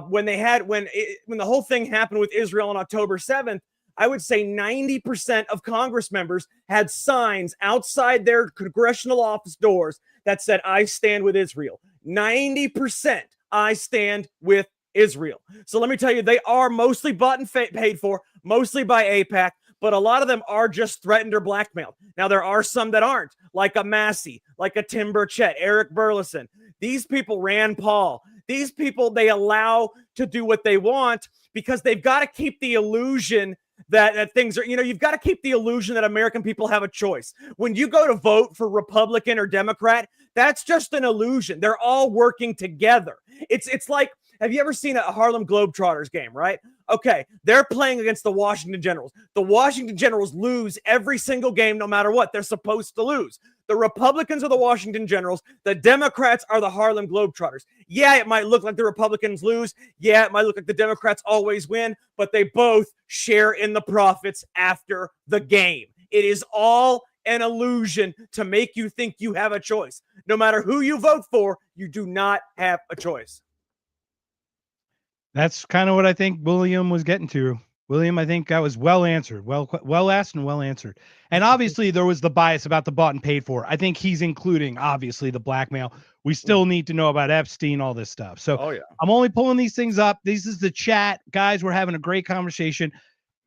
when the whole thing happened with Israel on October 7th, I would say 90% of Congress members had signs outside their congressional office doors that said, I stand with Israel. 90% I stand with Israel. So let me tell you, they are mostly bought and paid for, mostly by AIPAC, but a lot of them are just threatened or blackmailed. Now, there are some that aren't, like a Massey, like a Tim Burchett, Eric Burleson. These people, Rand Paul, these people, they allow to do what they want because they've got to keep the illusion that things are, you've got to keep the illusion that American people have a choice. When you go to vote for Republican or Democrat, that's just an illusion. They're all working together. It's like, have you ever seen a Harlem Globetrotters game, right? Okay, they're playing against the Washington Generals. The Washington Generals lose every single game no matter what. They're supposed to lose. The Republicans are the Washington Generals. The Democrats are the Harlem Globetrotters. Yeah, it might look like the Republicans lose. Yeah, it might look like the Democrats always win, but they both share in the profits after the game. It is all an illusion to make you think you have a choice. No matter who you vote for, you do not have a choice. That's kind of what I think William was getting to. William, I think that was well answered, well asked and well answered. And obviously there was the bias about the bought and paid for. I think he's including obviously the blackmail. We still need to know about Epstein, all this stuff. So I'm only pulling these things up. This is the chat, guys. We're having a great conversation.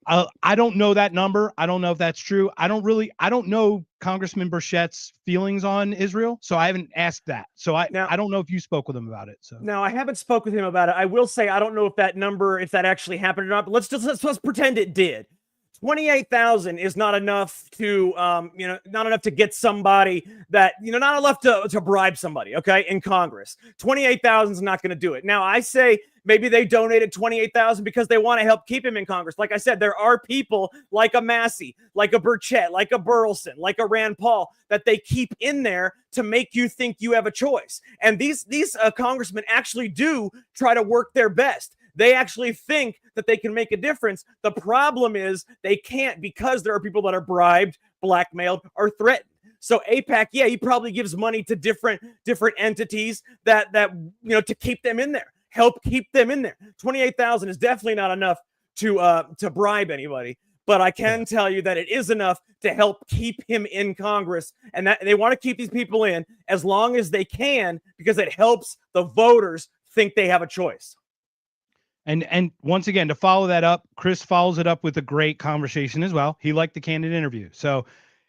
I don't know that number. I don't know if that's true. I don't know Congressman Burchett's feelings on Israel, so I haven't asked that. So I don't know if you spoke with him about it. So no, I haven't spoke with him about it. I will say I don't know if that number, if that actually happened or not. But let's pretend it did. 28,000 is not enough to, not enough to get somebody that, not enough to bribe somebody, okay, in Congress. 28,000 is not going to do it. Now, I say maybe they donated 28,000 because they want to help keep him in Congress. Like I said, there are people like a Massey, like a Burchett, like a Burleson, like a Rand Paul that they keep in there to make you think you have a choice. And these congressmen actually do try to work their best. They actually think that they can make a difference. The problem is they can't because there are people that are bribed, blackmailed, or threatened. So AIPAC, yeah, he probably gives money to different entities that to keep them in there, help keep them in there. 28,000 is definitely not enough to bribe anybody, but I can tell you that it is enough to help keep him in Congress, and that they want to keep these people in as long as they can because it helps the voters think they have a choice. And once again, to follow that up, Chris follows it up with a great conversation as well. He liked the candid interview. So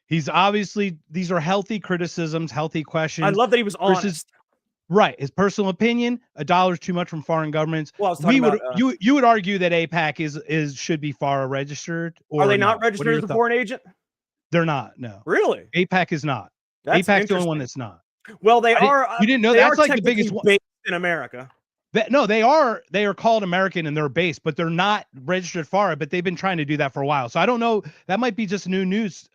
he's obviously, these are healthy criticisms, healthy questions. I love that he was honest. Right. His personal opinion, $1 is too much from foreign governments. Well, you would argue that AIPAC should be FARA registered. Or are they not registered as a foreign agent? They're not. No. Really? AIPAC is not. AIPAC's the only one that's not. Well, they are. You didn't know that's like the biggest one in America. No, they are called American and they're based, but they're not registered FARA, but they've been trying to do that for a while. So I don't know. That might be just new news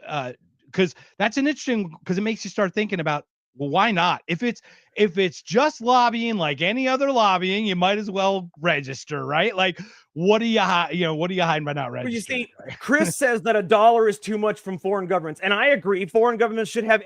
because that's an interesting, because it makes you start thinking about, well, why not? If it's just lobbying like any other lobbying, you might as well register, right? Like, what are you hiding by not registering? Well, you see, Chris says that $1 is too much from foreign governments, and I agree. Foreign governments shouldn't have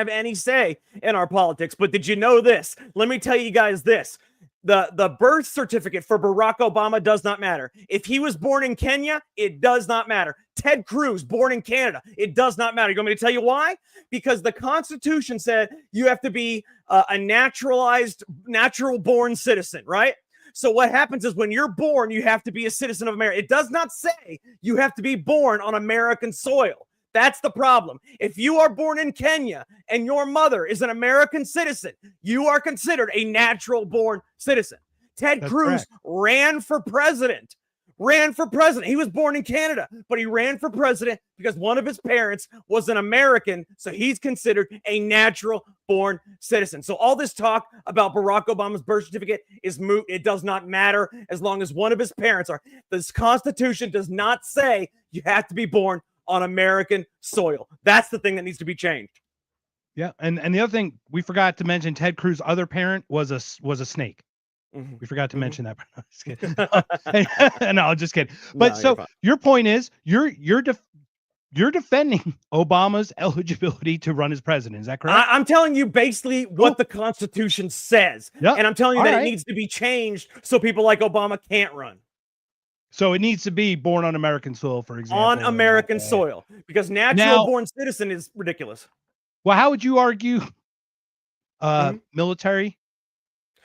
any say in our politics. But did you know this? Let me tell you guys this. The birth certificate for Barack Obama does not matter. If he was born in Kenya, it does not matter. Ted Cruz, born in Canada, it does not matter. You want me to tell you why? Because the Constitution said you have to be a natural born citizen, right? So what happens is when you're born, you have to be a citizen of America. It does not say you have to be born on American soil. That's the problem. If you are born in Kenya and your mother is an American citizen, you are considered a natural born citizen. Ted Cruz ran for president. He was born in Canada, but he ran for president because one of his parents was an American, so he's considered a natural born citizen. So all this talk about Barack Obama's birth certificate is moot. It does not matter as long as one of his parents are. This Constitution does not say you have to be born on American soil. That's the thing that needs to be changed. Yeah, and the other thing we forgot to mention, Ted Cruz's other parent was a snake. Mm-hmm. We forgot to mention that. No, just kidding. No, just kidding. But so your point is you're defending Obama's eligibility to run as president. Is that correct? I'm telling you basically what the Constitution says. Yep. And I'm telling you that it needs to be changed so people like Obama can't run. So it needs to be born on American soil, for example. On American soil, because natural born citizen is ridiculous. Well, how would you argue military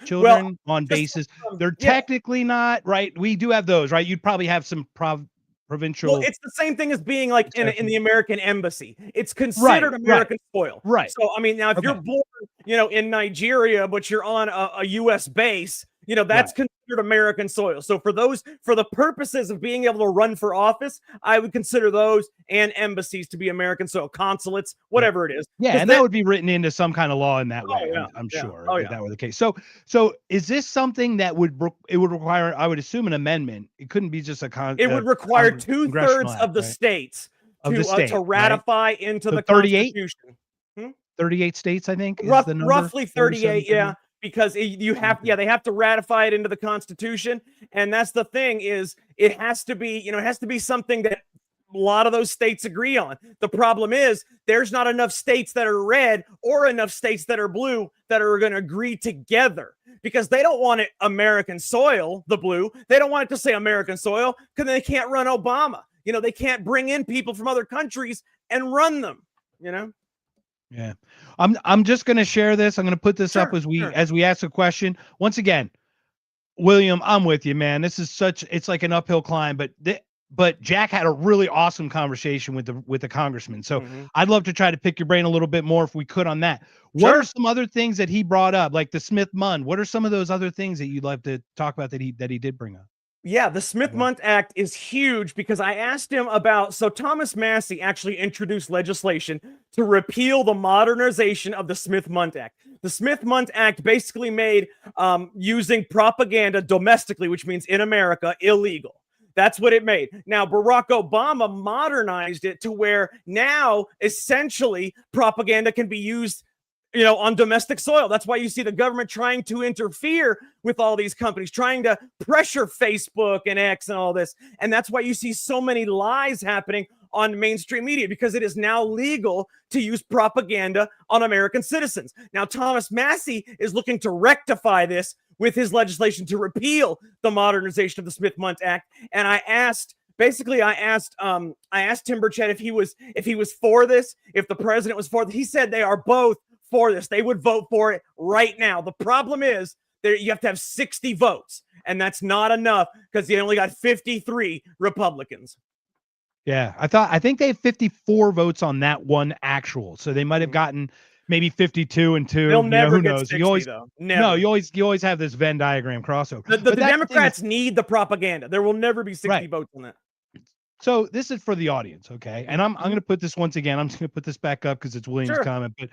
children on bases? They're technically not, right? We do have those, right? You'd probably have some provincial. Well, it's the same thing as being like in the American embassy. It's considered American soil. Right. So, I mean, now if you're born, in Nigeria, but you're on a U.S. base, that's considered considered American soil. So for the purposes of being able to run for office, I would consider those and embassies to be American soil, consulates, whatever it is. Yeah, and that would be written into some kind of law in that way. Yeah, I'm yeah. sure Oh, if yeah. that were the case. So is this something that would require? I would assume an amendment. It couldn't be just It would require congressional 2/3 act, of the right? states Of the state, to ratify into So the 38? Constitution. 38 states, I think, is the number. Roughly 38, 37, yeah, because you have, they have to ratify it into the Constitution, and that's the thing is it has to be, it has to be something that a lot of those states agree on. The problem is there's not enough states that are red or enough states that are blue that are going to agree together because they don't want it American soil, the blue. They don't want it to say American soil because they can't run Obama. They can't bring in people from other countries and run them, Yeah. I'm just going to share this. I'm going to put this up Sure. as we ask a question. Once again, William, I'm with you, man. It's like an uphill climb, but Jack had a really awesome conversation with the congressman. So I'd love to try to pick your brain a little bit more if we could on that. What are some other things that he brought up, like the Smith-Mundt? What are some of those other things that you'd like to talk about that he did bring up? Yeah, the Smith-Mundt Act is huge because I asked him about, so Thomas Massie actually introduced legislation to repeal the modernization of the Smith-Mundt Act. The Smith-Mundt Act basically made using propaganda domestically, which means in America, illegal. That's what it made. Now, Barack Obama modernized it to where now essentially propaganda can be used on domestic soil. That's why you see the government trying to interfere with all these companies, trying to pressure Facebook and X and all this. And that's why you see so many lies happening on mainstream media because it is now legal to use propaganda on American citizens. Now, Thomas Massie is looking to rectify this with his legislation to repeal the modernization of the Smith-Mundt Act. And I asked Tim Burchett if he was for this, if the president was for this. He said they are both for this. They would vote for it right now. The problem is you have to have 60 votes, and that's not enough because they only got 53 Republicans. Yeah, I think they have 54 votes on that one actual. So they might have gotten maybe 52 and 2. They'll never who get knows? 60, though. Never. No, you always have this Venn diagram crossover. The Democrats need the propaganda. There will never be 60 votes on that. So this is for the audience, okay? And I'm going to put this once again. I'm just going to put this back up because it's William's comment, but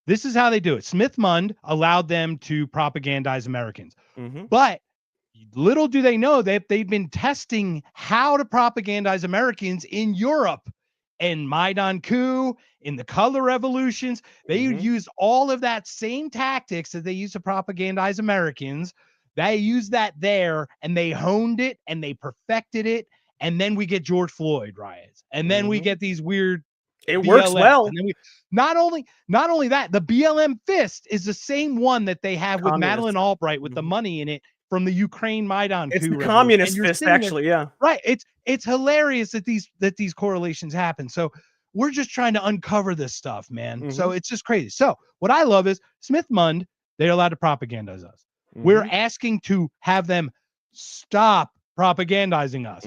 this is how they do it. Smith-Mundt allowed them to propagandize Americans. But little do they know that they've been testing how to propagandize Americans in Europe and Maidan coup, in the color revolutions. They use all of that same tactics that they use to propagandize Americans. They use that there and they honed it and they perfected it. And then we get George Floyd riots. And then we get these weird It BLM. works well. And then not only that, the BLM fist is the same one that they have with Madeleine Albright with the money in it from the Ukraine Maidan coup. It's the communist fist, actually, yeah. Right. It's hilarious that these correlations happen. So we're just trying to uncover this stuff, man. So it's just crazy. So what I love is Smith-Mundt, they're allowed to propagandize us. We're asking to have them stop propagandizing us.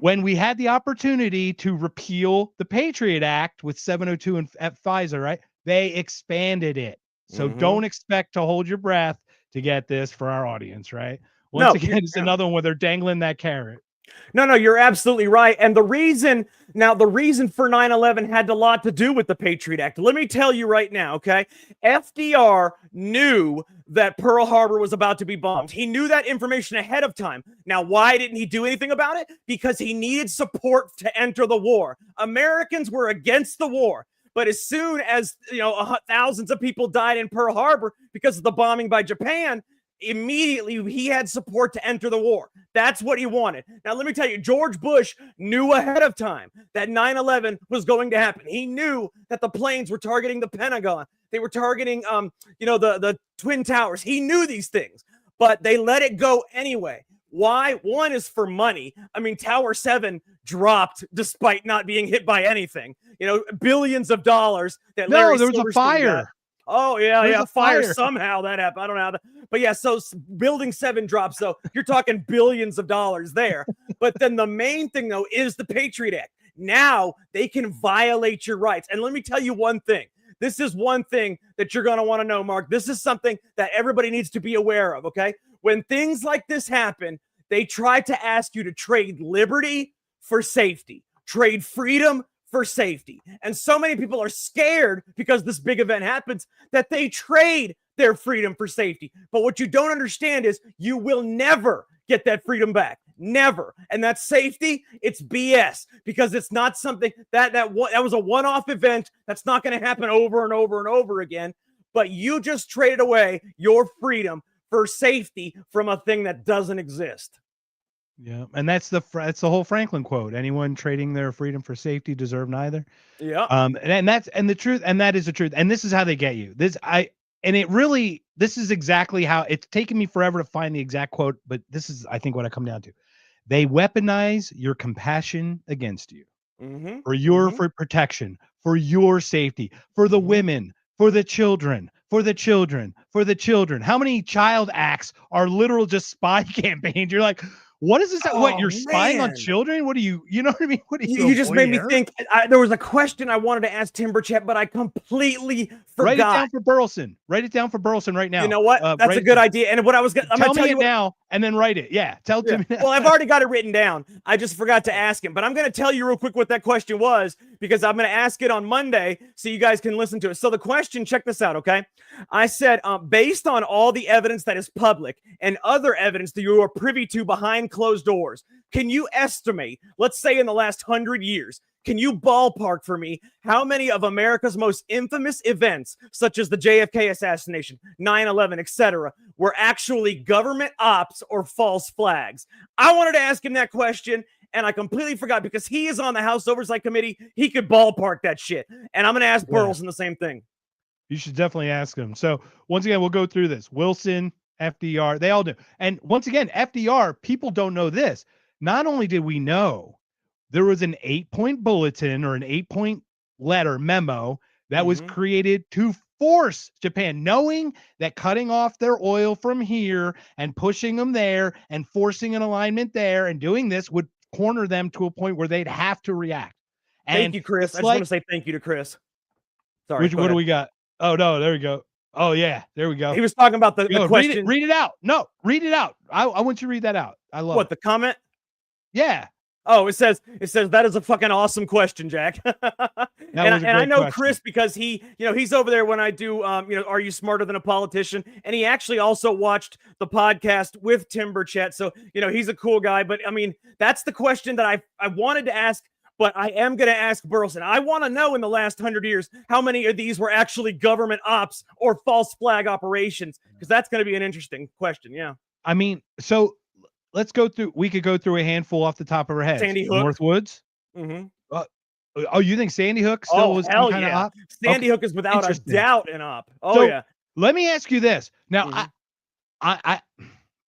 When we had the opportunity to repeal the Patriot Act with 702 and at Pfizer, right? They expanded it. So don't expect to hold your breath to get this for our audience, right? Once again, it's another one where they're dangling that carrot. No, you're absolutely right. And the reason for 9/11 had a lot to do with the Patriot Act. Let me tell you right now, okay? FDR knew that Pearl Harbor was about to be bombed. He knew that information ahead of time. Now, why didn't he do anything about it? Because he needed support to enter the war. Americans were against the war. But as soon as, thousands of people died in Pearl Harbor because of the bombing by Japan, immediately he had support to enter the war. That's what he wanted. Now, let me tell you, George Bush knew ahead of time that 9/11 was going to happen. He knew that the planes were targeting the Pentagon. They were targeting, the Twin Towers. He knew these things, but they let it go anyway. Why? One is for money. I mean, Tower 7 dropped despite not being hit by anything. Billions of dollars that Larry there was a fire. Got. Oh, yeah, There's a fire. fire. Somehow that happened. I don't know how that. But yeah, so building 7 dropped. So you're talking billions of dollars there. But then the main thing, though, is the Patriot Act. Now they can violate your rights. And let me tell you one thing. This is one thing that you're going to want to know, Mark. This is something that everybody needs to be aware of, okay? when things like this happen, they try to ask you to trade liberty for safety, trade freedom for safety. And so many people are scared because this big event happens that they trade their freedom for safety. But what you don't understand is you will never get that freedom back. Never. And that safety, it's BS, because it's not something that was a one-off event. That's not going to happen over and over and over again. But you just traded away your freedom for safety from a thing that doesn't exist. Yeah, and that's the whole Franklin quote. Anyone trading their freedom for safety deserve neither. Yeah. And that's the truth, and that is the truth. And this is how they get you. This is exactly how it's taken me forever to find the exact quote, but this is, I think, what I come down to. They weaponize your compassion against you for your for protection, for your safety, for the women, for the children, for the children, for the children. How many child acts are literal just spy campaigns? You're like, what is this? What, you're spying on children? What do you know what I mean? What do you just made me think. There was a question I wanted to ask Tim Burchett, but I completely forgot. Write it down for Burleson. Write it down for Burleson right now. You know what? That's a good idea. And what I was going to tell me now, and then write it. Yeah, tell me now. Well, I've already got it written down. I just forgot to ask him, but I'm going to tell you real quick what that question was, because I'm going to ask it on Monday so you guys can listen to it. So the question, check this out, okay? I said, based on all the evidence that is public and other evidence that you are privy to behind closed doors, can you estimate, let's say in the last 100 years, can you ballpark for me how many of America's most infamous events, such as the JFK assassination, 9/11, etc., were actually government ops or false flags? I wanted to ask him that question, and I completely forgot, because he is on the House Oversight Committee. He could ballpark that shit. And I'm going to ask Burleson the same thing. You should definitely ask him. So once again, we'll go through this. Wilson, FDR, they all do. And once again, FDR, people don't know this. Not only did we know there was an 8-point bulletin or an 8-point letter memo that was created to force Japan, knowing that cutting off their oil from here and pushing them there and forcing an alignment there and doing this would corner them to a point where they'd have to react. And thank you, Chris. I just want to say thank you to Chris. Sorry. What do we got? Oh, no, there we go. Oh, yeah, there we go. He was talking about the question. Read it out. No, read it out. I want you to read that out. I love the comment? Yeah. Oh, it says that is a fucking awesome question, Jack. and I know question. Chris, because he's over there when I do Are You Smarter Than a Politician? And he actually also watched the podcast with Tim Burchett. So, he's a cool guy. But I mean, that's the question that I wanted to ask, but I am going to ask Burleson. I want to know in the last 100 years, how many of these were actually government ops or false flag operations? Because that's going to be an interesting question. Yeah. I mean, so let's go through. We could go through a handful off the top of our heads. Sandy Hook, Northwoods. You think Sandy Hook still was kind of op? Sandy Hook is without a doubt an op. Oh, yeah. Let me ask you this. Now,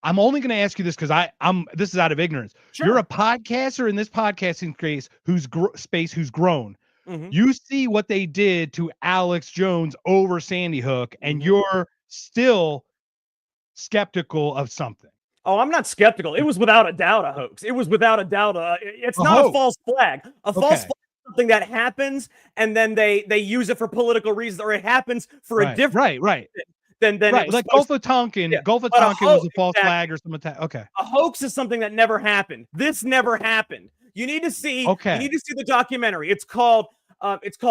I'm only going to ask you this because this is out of ignorance. Sure. You're a podcaster in this podcasting space who's grown. You see what they did to Alex Jones over Sandy Hook, and you're still skeptical of something. Oh, I'm not skeptical. It was without a doubt a hoax. It was without a doubt it's not a false flag. A false flag is something that happens, and then they use it for political reasons, or it happens for a different right. Then like Gulf of Tonkin. Gulf of Tonkin was a false flag or some attack. Okay. A hoax is something that never happened. This never happened. You need to see. You need to see the documentary. It's called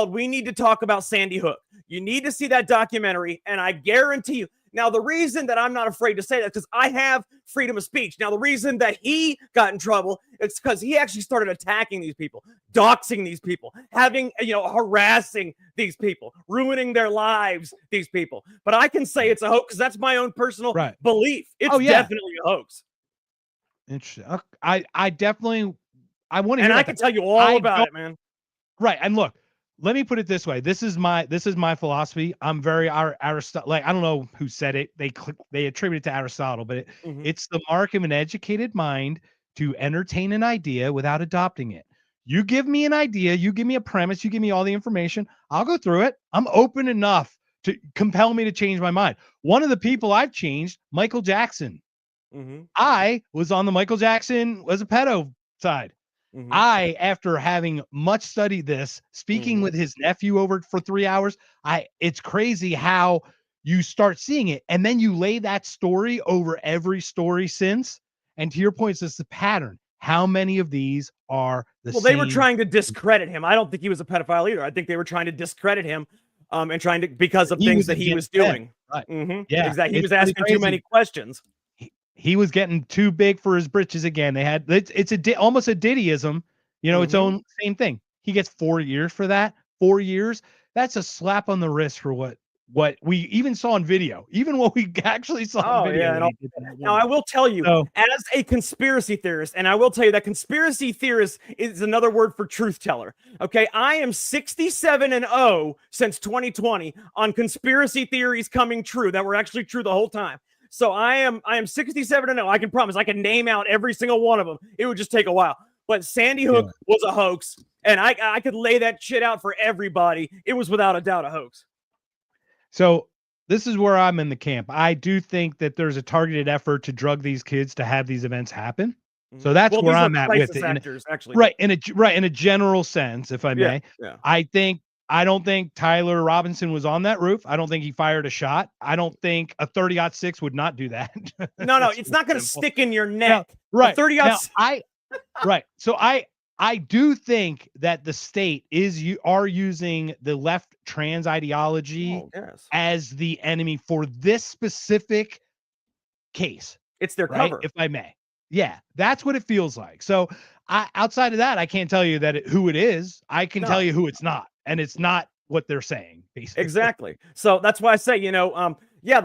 We Need to Talk About Sandy Hook. You need to see that documentary, and I guarantee you. Now, the reason that I'm not afraid to say that is because I have freedom of speech. Now, the reason that he got in trouble is because he actually started attacking these people, doxing these people, harassing these people, ruining their lives, these people. But I can say it's a hoax because that's my own personal belief. It's definitely a hoax. Interesting. I definitely want to hear. And I can tell you all about it, man. Right. And look, let me put it this way. This is my philosophy. I'm very Aristotle. Like, I don't know who said it. They attribute it to Aristotle, but it's the mark of an educated mind to entertain an idea without adopting it. You give me an idea, you give me a premise, you give me all the information, I'll go through it. I'm open enough to compel me to change my mind. One of the people I've changed, Michael Jackson. I was on the Michael Jackson was a pedo side. I, after having much studied this, speaking with his nephew over for 3 hours, it's crazy how you start seeing it, and then you lay that story over every story since. And to your point, it's the pattern. How many of these are the Well, same? they were trying to discredit him. I don't think he was a pedophile either. I think they were trying to discredit him, and trying to because of things that he was doing. Right. Yeah, exactly. He was pretty asking too many questions. He was getting too big for his britches again. They had it's almost a Diddyism, its own same thing. He gets 4 years for that. 4 years. That's a slap on the wrist for what we even saw in video, even what we actually saw in video. Yeah. Now, I will tell you, as a conspiracy theorist, and I will tell you that conspiracy theorist is another word for truth teller. Okay, I am 67-0 since 2020 on conspiracy theories coming true that were actually true the whole time. So I am 67-0. I can promise I can name out every single one of them. It would just take a while. But Sandy Hook was a hoax, and I could lay that shit out for everybody. It was without a doubt a hoax. So this is where I'm in the camp. I do think that there's a targeted effort to drug these kids to have these events happen. So that's where I'm at with it. Actors, actually. Right. In a general sense, if I may. Yeah. I don't think Tyler Robinson was on that roof. I don't think he fired a shot. I don't think a 30-06 would not do that. No, it's not going to stick in your neck. Now, right. 30-06. Right. So I do think that the state are using the left trans ideology as the enemy for this specific case. It's their cover, if I may. Yeah, that's what it feels like. So outside of that, I can't tell you who it is. I can tell you who it's not, and it's not what they're saying, basically. Exactly. So that's why I say, the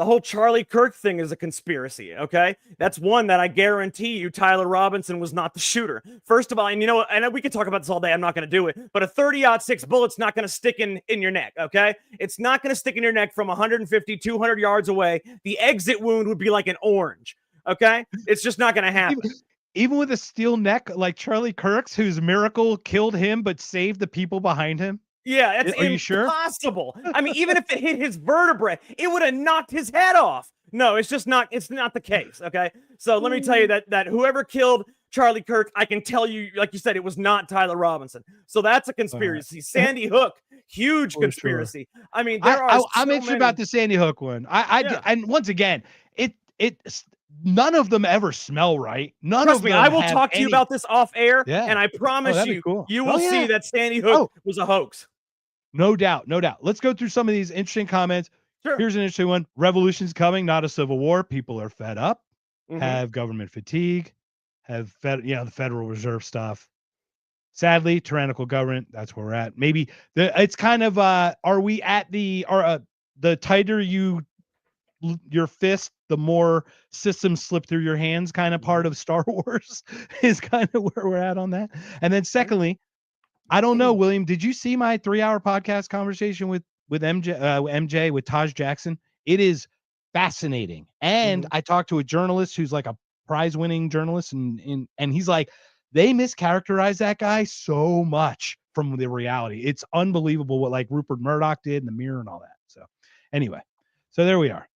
whole Charlie Kirk thing is a conspiracy, okay? That's one that I guarantee you Tyler Robinson was not the shooter. First of all, and and we can talk about this all day, I'm not going to do it, but a 30-06 bullet's not going to stick in your neck, okay? It's not going to stick in your neck from 150, 200 yards away. The exit wound would be like an orange, okay? It's just not going to happen. Even with a steel neck like Charlie Kirk's, whose miracle killed him but saved the people behind him? Yeah, that's impossible. Sure? I mean, even if it hit his vertebrae, it would have knocked his head off. No, it's just not. It's not the case. Okay, so let me tell you that whoever killed Charlie Kirk, I can tell you, like you said, it was not Tyler Robinson. So that's a conspiracy. Sandy Hook, huge conspiracy. Sure. I mean, I'm interested about the Sandy Hook one. And once again, it none of them ever smell right. Trust me, I will talk to you about this off air, and I promise you, cool. You will see that Sandy Hook was a hoax. No doubt. Let's go through some of these interesting comments. Sure. Here's an interesting one. Revolution's coming, not a civil war. People are fed up, have government fatigue, have the Federal Reserve stuff. Sadly, tyrannical government, that's where we're at. Maybe it's kind of are we at the tighter your fist, the more systems slip through your hands kind of part of Star Wars is kind of where we're at on that. And then secondly, I don't know, William, did you see my 3-hour podcast conversation with MJ with Taj Jackson? It is fascinating. And I talked to a journalist who's like a prize-winning journalist, and he's like, they mischaracterize that guy so much from the reality. It's unbelievable what like Rupert Murdoch did in The Mirror and all that. So anyway, there we are.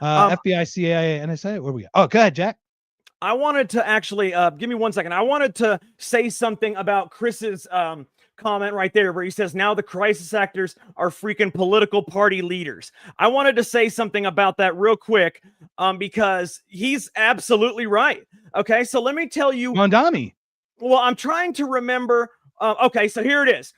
FBI, CIA, NSA, where we go? Oh, go ahead, Jack. I wanted to actually, give me 1 second. I wanted to say something about Chris's comment right there where he says, now the crisis actors are freaking political party leaders. I wanted to say something about that real quick because he's absolutely right. Okay, so let me tell you. Mondami. Well, I'm trying to remember. Okay, so here it is.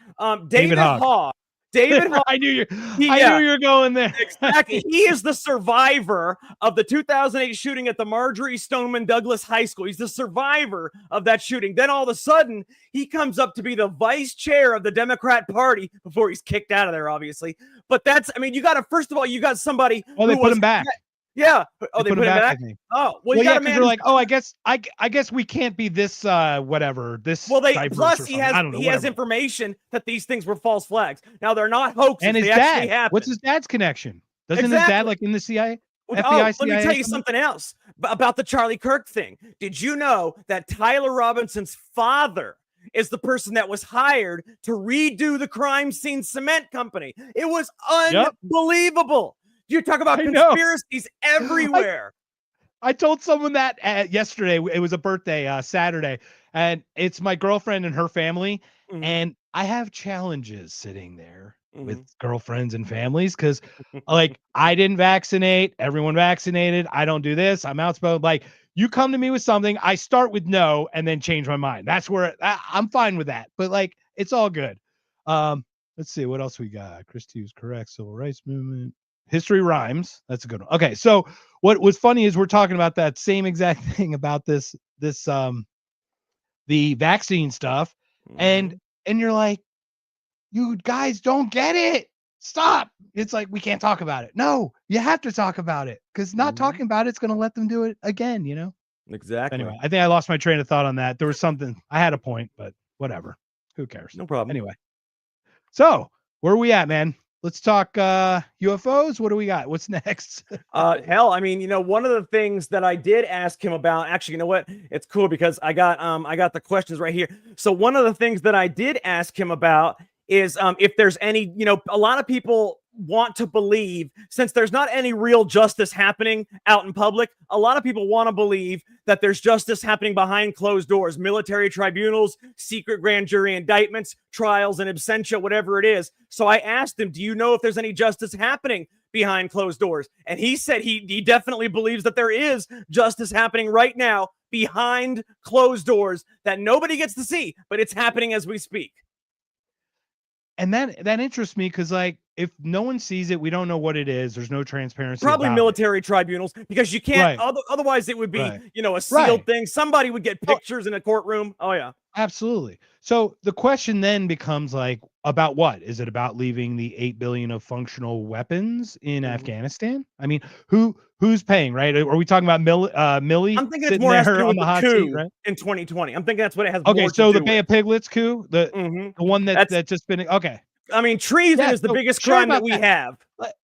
David Hogg. David Hogg. I knew you were going there. Exactly. He is the survivor of the 2008 shooting at the Marjorie Stoneman Douglas High School. He's the survivor of that shooting. Then all of a sudden, he comes up to be the vice chair of the Democrat Party before he's kicked out of there, obviously. But first of all, you got somebody. Oh, they put him back. Yeah. Oh, they put him back? Oh, well, you got a man. They're like, I guess we can't be this whatever. This. Well, he has information that these things were false flags. Now they're not hoaxes. And his dad. What's his dad's connection? Doesn't his dad like in the CIA? FBI, CIA, let me tell you something else about the Charlie Kirk thing. Did you know that Tyler Robinson's father is the person that was hired to redo the crime scene cement company? It was unbelievable. You talk about conspiracies everywhere. I told someone that yesterday. It was a birthday, Saturday, and it's my girlfriend and her family. And I have challenges sitting there with girlfriends and families because like I didn't vaccinate, everyone vaccinated. I don't do this. I'm outspoken. Like you come to me with something, I start with no and then change my mind. That's where I'm fine with that. But like it's all good. Let's see what else we got. Christie was correct. Civil rights movement. History rhymes. That's a good one. Okay, so what was funny is we're talking about that same exact thing about this the vaccine stuff, and you're like, you guys don't get it. Stop. It's like we can't talk about it. No, you have to talk about it because not talking about it's going to let them do it again. You know. Exactly. Anyway, I think I lost my train of thought on that. There was something I had a point, but whatever. Who cares? No problem. Anyway, so where are we at, man? Let's talk UFOs. What do we got? What's next? Hell, I mean, one of the things that I did ask him about, actually, you know what? It's cool because I got the questions right here. So one of the things that I did ask him about is if there's any, a lot of people want to believe, since there's not any real justice happening out in public, a lot of people want to believe that there's justice happening behind closed doors, military tribunals, secret grand jury indictments, trials, and absentia, whatever it is. So I asked him, do you know if there's any justice happening behind closed doors? And he said he definitely believes that there is justice happening right now behind closed doors that nobody gets to see, but it's happening as we speak. And that interests me because, like, if no one sees it, we don't know what it is. There's no transparency. Probably military tribunals because you can't. Right. Otherwise, it would be a sealed thing. Somebody would get pictures in a courtroom. Oh yeah, absolutely. So the question then becomes like, about what? Is it about leaving the 8 billion of functional weapons in Afghanistan? I mean, who's paying? Right? Are we talking about Millie? I'm thinking it's more has to do with the coup seat, right? in 2020. I'm thinking that's what it has. Okay, more so to the do Bay with. of Piglets coup, the one that's just been okay. I mean, treason is the biggest crime that we have.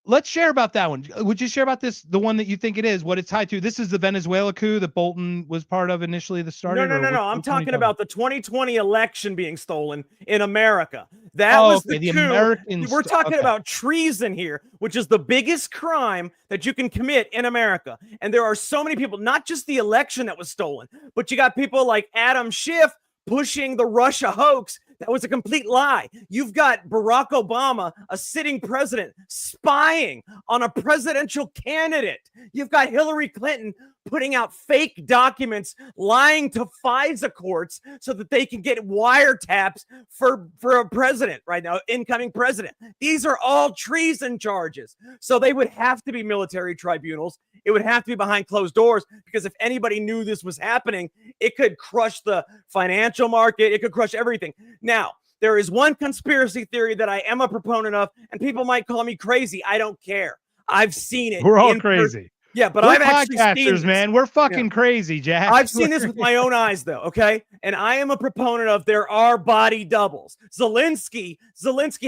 Let's share about that one. Would you share about this, the one that you think it is, what it's tied to? This is the Venezuela coup that Bolton was part of initially, the start. No. I'm talking about the 2020 election being stolen in America. That was the coup. Americans. We're talking about treason here, which is the biggest crime that you can commit in America. And there are so many people, not just the election that was stolen, but you got people like Adam Schiff pushing the Russia hoax. That was a complete lie. You've got Barack Obama, a sitting president, spying on a presidential candidate. You've got Hillary Clinton putting out fake documents, lying to FISA courts so that they can get wiretaps for a president right now, incoming president. These are all treason charges. So they would have to be military tribunals. It would have to be behind closed doors because if anybody knew this was happening, it could crush the financial market. It could crush everything. Now, there is one conspiracy theory that I am a proponent of, and people might call me crazy. I don't care. I've seen it. We're all crazy. Yeah, but we're I've actually seen this. Man. We're fucking crazy, Jack. I've seen this with my own eyes, though, okay? And I am a proponent of there are body doubles. Zelensky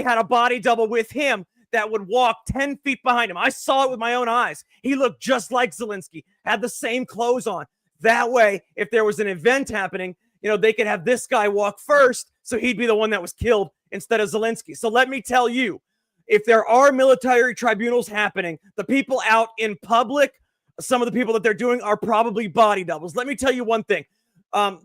had a body double with him that would walk 10 feet behind him. I saw it with my own eyes. He looked just like Zelensky, had the same clothes on. That way, if there was an event happening, they could have this guy walk first, so he'd be the one that was killed instead of Zelensky. So let me tell you, if there are military tribunals happening, the people out in public, some of the people that they're doing are probably body doubles. Let me tell you one thing.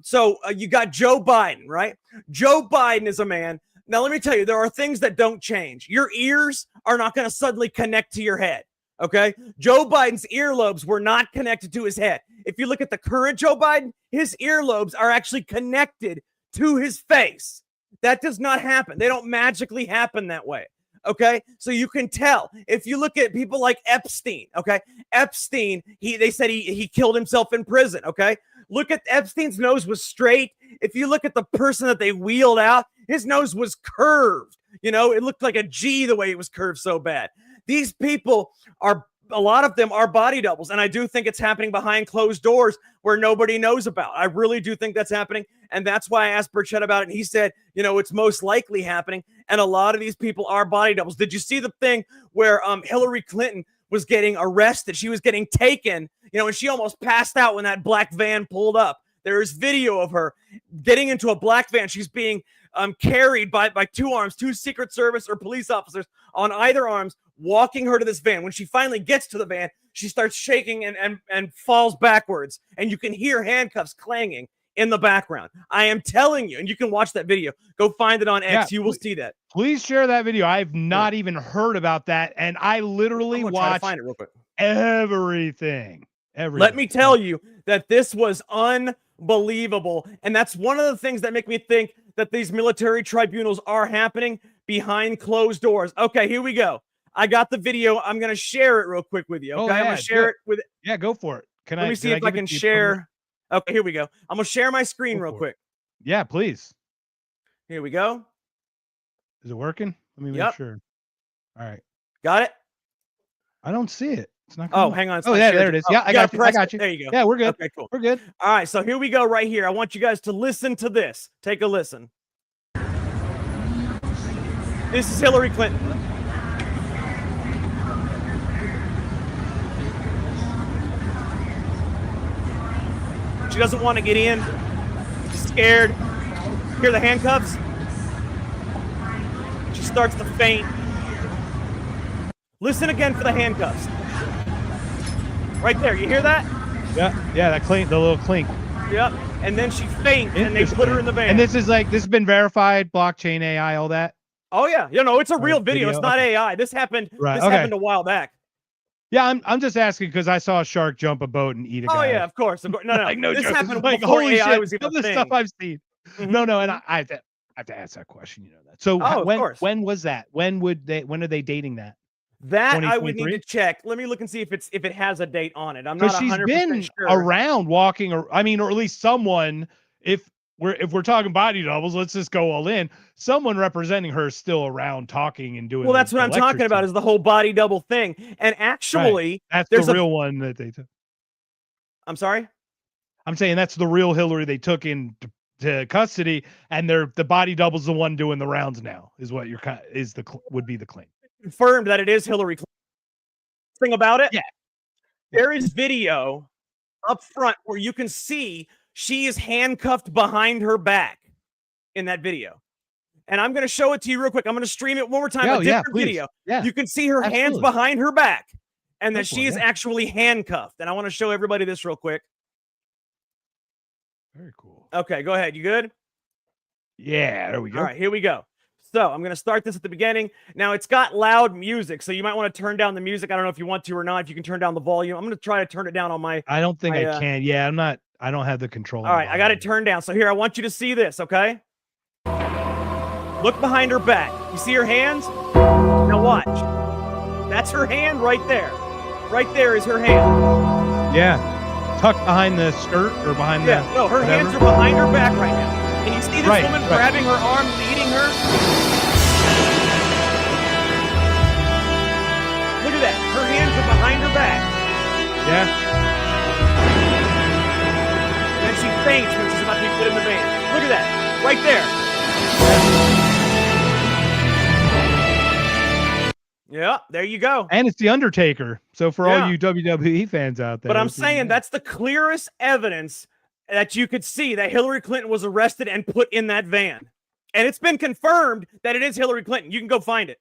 So you got Joe Biden, right? Joe Biden is a man. Now, let me tell you, there are things that don't change. Your ears are not going to suddenly connect to your head, okay? Joe Biden's earlobes were not connected to his head. If you look at the current Joe Biden, his earlobes are actually connected to his face. That does not happen. They don't magically happen that way, okay? So you can tell. If you look at people like Epstein, okay? Epstein, they said he killed himself in prison, okay? Look at Epstein's nose was straight. If you look at the person that they wheeled out, his nose was curved. It looked like a G the way it was curved so bad. These people a lot of them are body doubles. And I do think it's happening behind closed doors where nobody knows about. I really do think that's happening. And that's why I asked Burchett about it. And he said, it's most likely happening. And a lot of these people are body doubles. Did you see the thing where Hillary Clinton was getting arrested? She was getting taken, and she almost passed out when that black van pulled up. There is video of her getting into a black van. She's being carried by two arms, two Secret Service or police officers on either arms, walking her to this van. When she finally gets to the van, she starts shaking and falls backwards. And you can hear handcuffs clanging in the background. I am telling you, and you can watch that video. Go find it on X. You will see that. Please share that video. I've not even heard about that, and I literally watched find it real quick. everything. Let me tell you that this was unbelievable, and that's one of the things that make me think that these military tribunals are happening behind closed doors. Okay, here we go. I got the video. I'm going to share it real quick with you. Okay, I'm going to share it with. Yeah, go for it. Let me see if I can share. Okay, here we go. I'm going to share my screen real quick. Yeah, please. Here we go. Is it working? Let me make sure. All right. Got it? I don't see it. It's not. Oh, hang on. Oh, yeah, there it is. Yeah, I got you. I got you. There you go. Yeah, we're good. Okay, cool. We're good. All right, so here we go right here. I want you guys to listen to this. Take a listen. This is Hillary Clinton. She doesn't want to get in. She's scared. Hear the handcuffs? She starts to faint. Listen again for the handcuffs. Right there. You hear that? Yeah, that clink, the little clink. Yep. And then she faints, and they put her in the van. And this is been verified, blockchain, AI, all that. Oh yeah, it's a real video. It's not AI. This happened. This happened a while back. Yeah, I'm just asking because I saw a shark jump a boat and eat a guy. Oh yeah, of course. No, like, no this joke. happened like, before holy AI shit, was even all the a thing. stuff I've seen. Mm-hmm. No, and I have to ask that question. You know that. So when was that? When are they dating that? That I would need to check. Let me look and see if it has a date on it. I'm not 100% she's been sure. around walking, or I mean, or at least someone. If we're talking body doubles, let's just go all in. Someone representing her is still around talking and doing. Well, that's what I'm talking about, is the whole body double thing. And actually, that's the real one that they took. I'm sorry? I'm saying that's the real Hillary they took into custody, and the body double's the one doing the rounds now, is what would be the claim. Confirmed that it is Hillary Clinton. Thing about it? Yeah. There is video up front where you can see she is handcuffed behind her back in that video. And I'm going to show it to you real quick. I'm going to stream it one more time. A different video. Yeah. You can see her hands behind her back and that she is actually handcuffed. And I want to show everybody this real quick. Very cool. Okay, go ahead. You good? Yeah, there we go. All right, here we go. So I'm going to start this at the beginning. Now, it's got loud music, so you might want to turn down the music. I don't know if you want to or not, if you can turn down the volume. I'm going to try to turn it down on my... I don't think I can. Yeah, I don't have the control. All right, I got it turned down. So here, I want you to see this, okay? Look behind her back. You see her hands? Now watch. That's her hand right there. Right there is her hand. Yeah. Tucked behind the skirt or behind the... No, her hands are behind her back right now. Can you see this woman grabbing her arm, leading her? Look at that. Her hands are behind her back. Yeah. And she faints when she's about to be put in the van. Look at that. Right there. Yeah, there you go. And it's The Undertaker. So for all you WWE fans out there. But I'm saying that's the clearest evidence that you could see that Hillary Clinton was arrested and put in that van. And it's been confirmed that it is Hillary Clinton. You can go find it.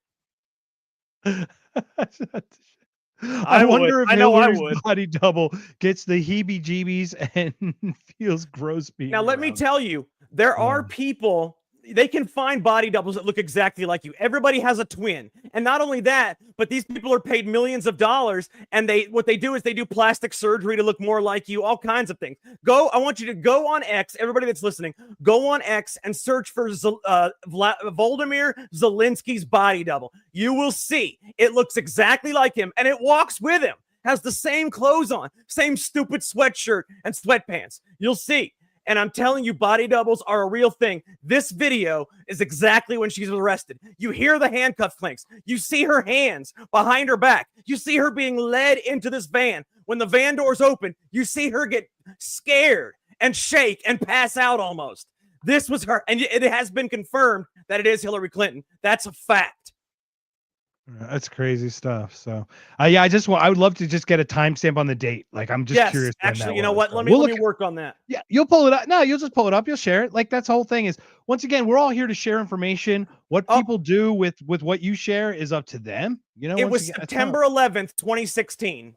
I wonder if Hillary's body double gets the heebie-jeebies and feels gross being Now, let me tell you, there are people... They can find body doubles that look exactly like you. Everybody has a twin. And not only that, but these people are paid millions of dollars, and what they do is they do plastic surgery to look more like you, all kinds of things. I want you to go on X, everybody that's listening, go on X and search for Volodymyr Zelensky's body double. You will see it looks exactly like him, and it walks with him, has the same clothes on, same stupid sweatshirt and sweatpants. You'll see. And I'm telling you, body doubles are a real thing. This video is exactly when she's arrested. You hear the handcuff clinks. You see her hands behind her back. You see her being led into this van. When the van doors open, you see her get scared and shake and pass out almost. This was her. And it has been confirmed that it is Hillary Clinton. That's a fact. That's crazy stuff. So, I would love to just get a timestamp on the date. Like, I'm just curious. Actually, you know what? Let me work on that. Yeah, you'll pull it up. No, you'll just pull it up. You'll share it. Like, that's the whole thing is, once again, we're all here to share information. What people do with what you share is up to them. You know, it was September 11th, 2016.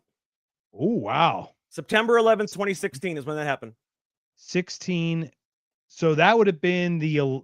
Oh, wow. September 11th, 2016 is when that happened. 16. So that would have been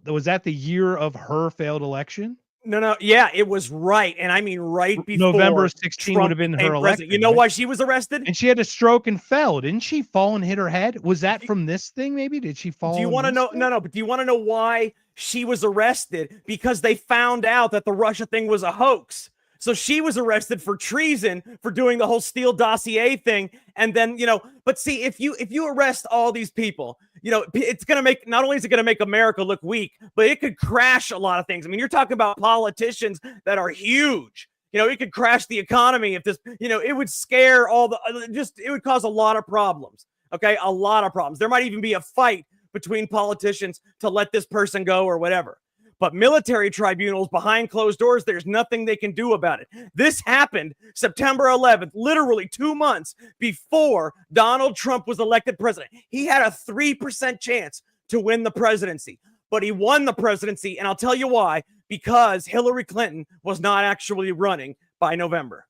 was that the year of her failed election? No. Yeah, it was right. And I mean, right before November 16 would Trump have been became her president. election. You know right? why she was arrested? And she had a stroke and fell. Didn't she fall and hit her head? Was that from this thing? Maybe did she fall? Do you want to know? No, but do you want to know why she was arrested? Because they found out that the Russia thing was a hoax. So she was arrested for treason for doing the whole Steele dossier thing. And then, but see, if you arrest all these people, it's going to make, not only is it going to make America look weak, but it could crash a lot of things. I mean, you're talking about politicians that are huge. It could crash the economy if this, it would scare it would cause a lot of problems. Okay. A lot of problems. There might even be a fight between politicians to let this person go or whatever. But military tribunals behind closed doors, there's nothing they can do about it. This happened September 11th, literally 2 months before Donald Trump was elected president. He had a 3% chance to win the presidency, but he won the presidency. And I'll tell you why, because Hillary Clinton was not actually running by November.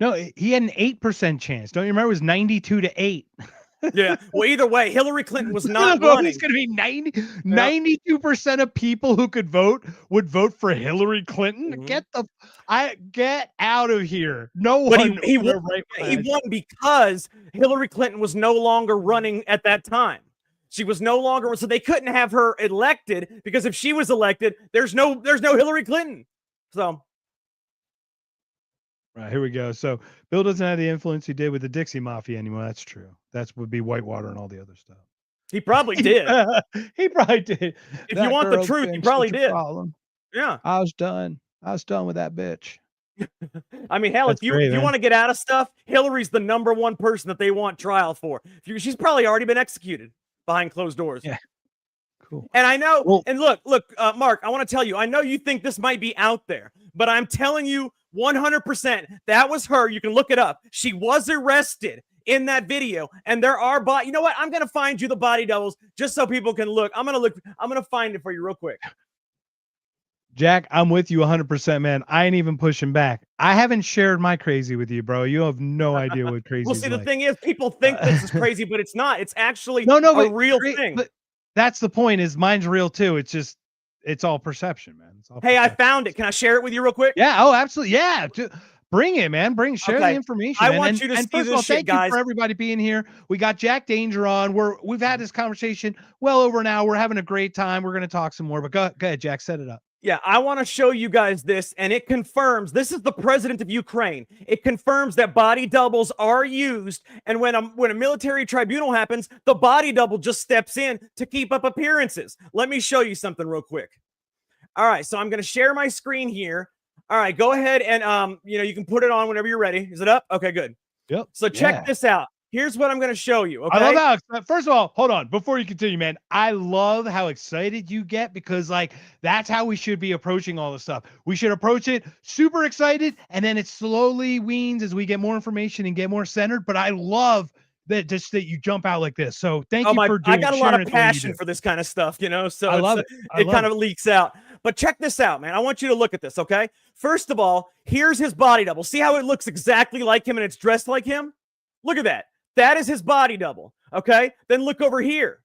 No, he had an 8% chance. Don't you remember? It was 92-8. Yeah. Well, either way, Hillary Clinton was not running. It's going to be 92% of people who could vote would vote for Hillary Clinton. Mm-hmm. Get out of here. No but one. He won because Hillary Clinton was no longer running at that time. She was no longer, so they couldn't have her elected, because if she was elected, there's no Hillary Clinton. So. Right, here we go. So Bill doesn't have the influence he did with the Dixie Mafia anymore. That's true. That would be Whitewater and all the other stuff. He probably did. He probably did. If you want the truth, he probably did. Problem. Yeah. I was done with that bitch. I mean, hell, if you want to get out of stuff, Hillary's the number one person that they want trial for. She's probably already been executed behind closed doors. Yeah. Cool. And I know, and look, Mark, I want to tell you, I know you think this might be out there, but I'm telling you 100% that was her. You can look it up. She was arrested in that video, and there are you know what? I'm going to find you the body doubles just so people can look. I'm going to find it for you real quick. Jack, I'm with you 100%, man. I ain't even pushing back. I haven't shared my crazy with you, bro. You have no idea what crazy is. Well, see, the like. thing is, people think this is crazy, but it's not. It's actually a real thing. But that's the point, is mine's real too. It's just, it's all perception, man. It's all hey, perception. I found it. Can I share it with you real quick? Yeah. Oh, absolutely. Yeah. Bring it, man. Share the information. I want you to see first of all, thank you for everybody being here. We got Jack Danger on. We've had this conversation well over an hour. We're having a great time. We're going to talk some more, but go ahead, Jack, set it up. Yeah, I want to show you guys this, and it confirms, this is the president of Ukraine. It confirms that body doubles are used, and when a military tribunal happens, the body double just steps in to keep up appearances. Let me show you something real quick. All right, so I'm going to share my screen here. All right, go ahead and you can put it on whenever you're ready. Is it up? Okay, good. Yep. So check this out. Here's what I'm going to show you. Okay. I love how, first of all, hold on, before you continue, man, I love how excited you get, because that's how we should be approaching all this stuff. We should approach it super excited, and then it slowly weans as we get more information and get more centered. But I love that you jump out like this. So thank you for doing. I got a lot of passion for this kind of stuff, so I love it. It kind of leaks out. But check this out, man. I want you to look at this, okay? First of all, here's his body double. See how it looks exactly like him and it's dressed like him? Look at that. That is his body double, okay? Then look over here.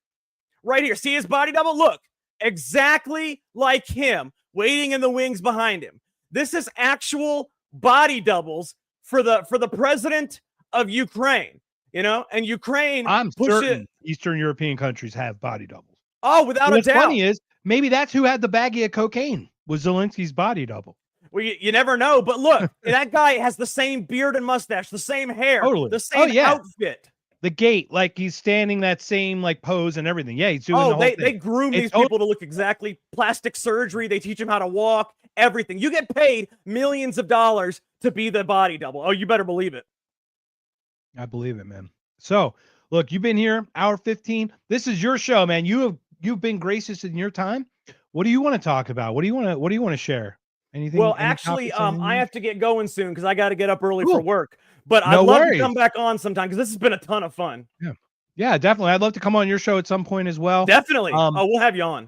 Right here. See his body double? Look. Exactly like him, waiting in the wings behind him. This is actual body doubles for the president of Ukraine, and Ukraine. I'm certain Eastern European countries have body doubles. Oh, without a doubt. What's funny is maybe that's who had the baggie of cocaine, was Zelensky's body double. Well, you never know, but look, that guy has the same beard and mustache, the same hair, the same outfit. The gait, like he's standing that same pose and everything. Yeah, he's doing the whole thing. They groom these people to look exactly, plastic surgery. They teach them how to walk, everything. You get paid millions of dollars to be the body double. Oh, you better believe it. I believe it, man. So, look, you've been here, hour 15. This is your show, man. You've been gracious in your time. What do you want to talk about? What do you want to share? Anything? Well, actually, I have to get going soon because I got to get up early for work. But I'd love to come back on sometime because this has been a ton of fun. Yeah, definitely. I'd love to come on your show at some point as well. Definitely. We'll have you on.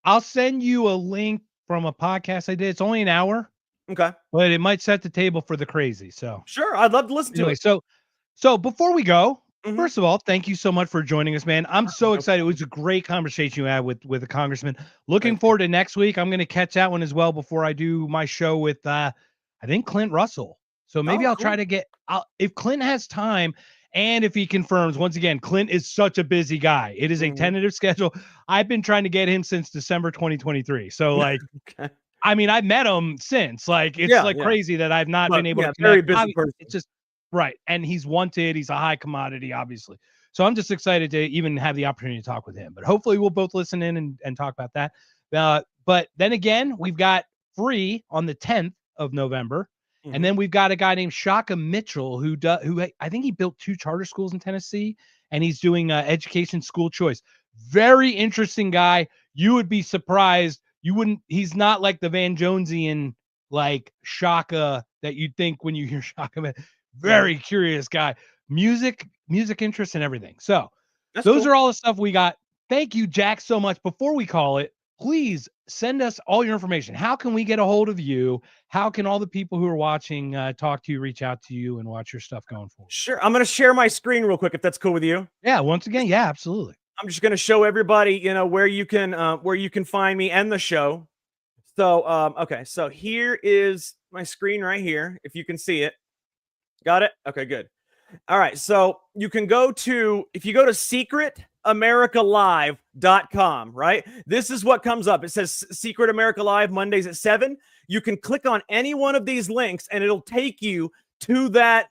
I'll send you a link from a podcast I did. It's only an hour. Okay. But it might set the table for the crazy. So sure, I'd love to listen to it. So before we go, First of all, thank you so much for joining us, man. I'm so excited. It was a great conversation you had with the congressman. Looking forward to next week. I'm going to catch that one as well before I do my show with, I think, Clint Russell. So maybe I'll try to get if Clint has time and if he confirms. Once again, Clint is such a busy guy. It is a tentative schedule. I've been trying to get him since December 2023. So like, I mean, I've met him since. Like, it's crazy that I've not been able to connect. Very busy person. It's just right. And he's wanted. He's a high commodity, obviously. So I'm just excited to even have the opportunity to talk with him. But hopefully we'll both listen in and talk about that. But then again, we've got Free on the 10th of November. And then we've got a guy named Shaka Mitchell who I think he built 2 charter schools in Tennessee, and he's doing education school choice. Very interesting guy. You would be surprised. You wouldn't. He's not like the Van Jonesian like Shaka that you'd think when you hear Shaka. Very curious guy. Music interest and everything. So those are all the stuff we got. Thank you, Jack, so much. Before we call it, please send us all your information. How can we get a hold of you? How can all the people who are watching talk to you, reach out to you, and watch your stuff going forward? Sure. I'm going to share my screen real quick if that's cool with you. Yeah. Once again, yeah, absolutely. I'm just going to show everybody, where you can find me and the show. So, okay. So here is my screen right here. If you can see it. Got it? Okay, good. All right. So you can if you go to secretamericalive.com, right? This is what comes up. It says Secret America Live Mondays at 7. You can click on any one of these links and it'll take you to that,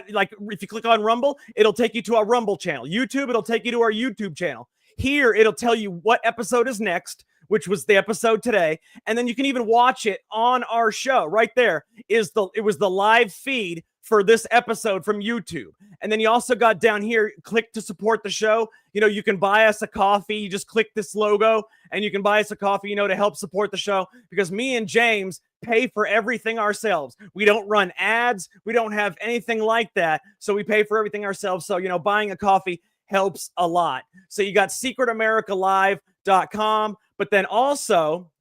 like if you click on Rumble, it'll take you to our Rumble channel. YouTube, it'll take you to our YouTube channel. Here, it'll tell you what episode is next, which was the episode today. And then you can even watch it on our show. Right there it was the live feed for this episode from YouTube. And then you also got down here, click to support the show. You can buy us a coffee. You just click this logo and you can buy us a coffee, to help support the show, because me and James pay for everything ourselves. We don't run ads. We don't have anything like that. So we pay for everything ourselves. So, buying a coffee helps a lot. So you got secretamericalive.com. But then also,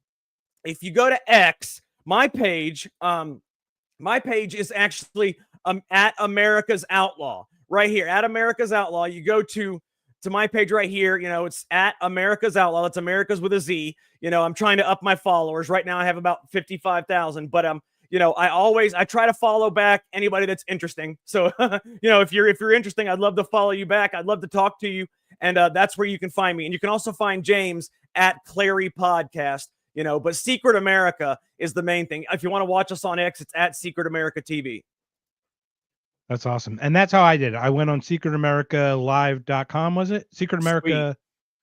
if you go to X, my page is actually at America's Outlaw right here. At America's Outlaw, you go to my page right here. It's at America's Outlaw. It's America's with a Z. I'm trying to up my followers. Right now I have about 55,000, but I try to follow back anybody that's interesting. So, if you're interesting, I'd love to follow you back. I'd love to talk to you. And that's where you can find me. And you can also find James at Clary Podcast, but Secret America is the main thing. If you want to watch us on X, it's at Secret America TV. That's awesome. And that's how I did it. I went on secretamericalive.com, was it? Secret America.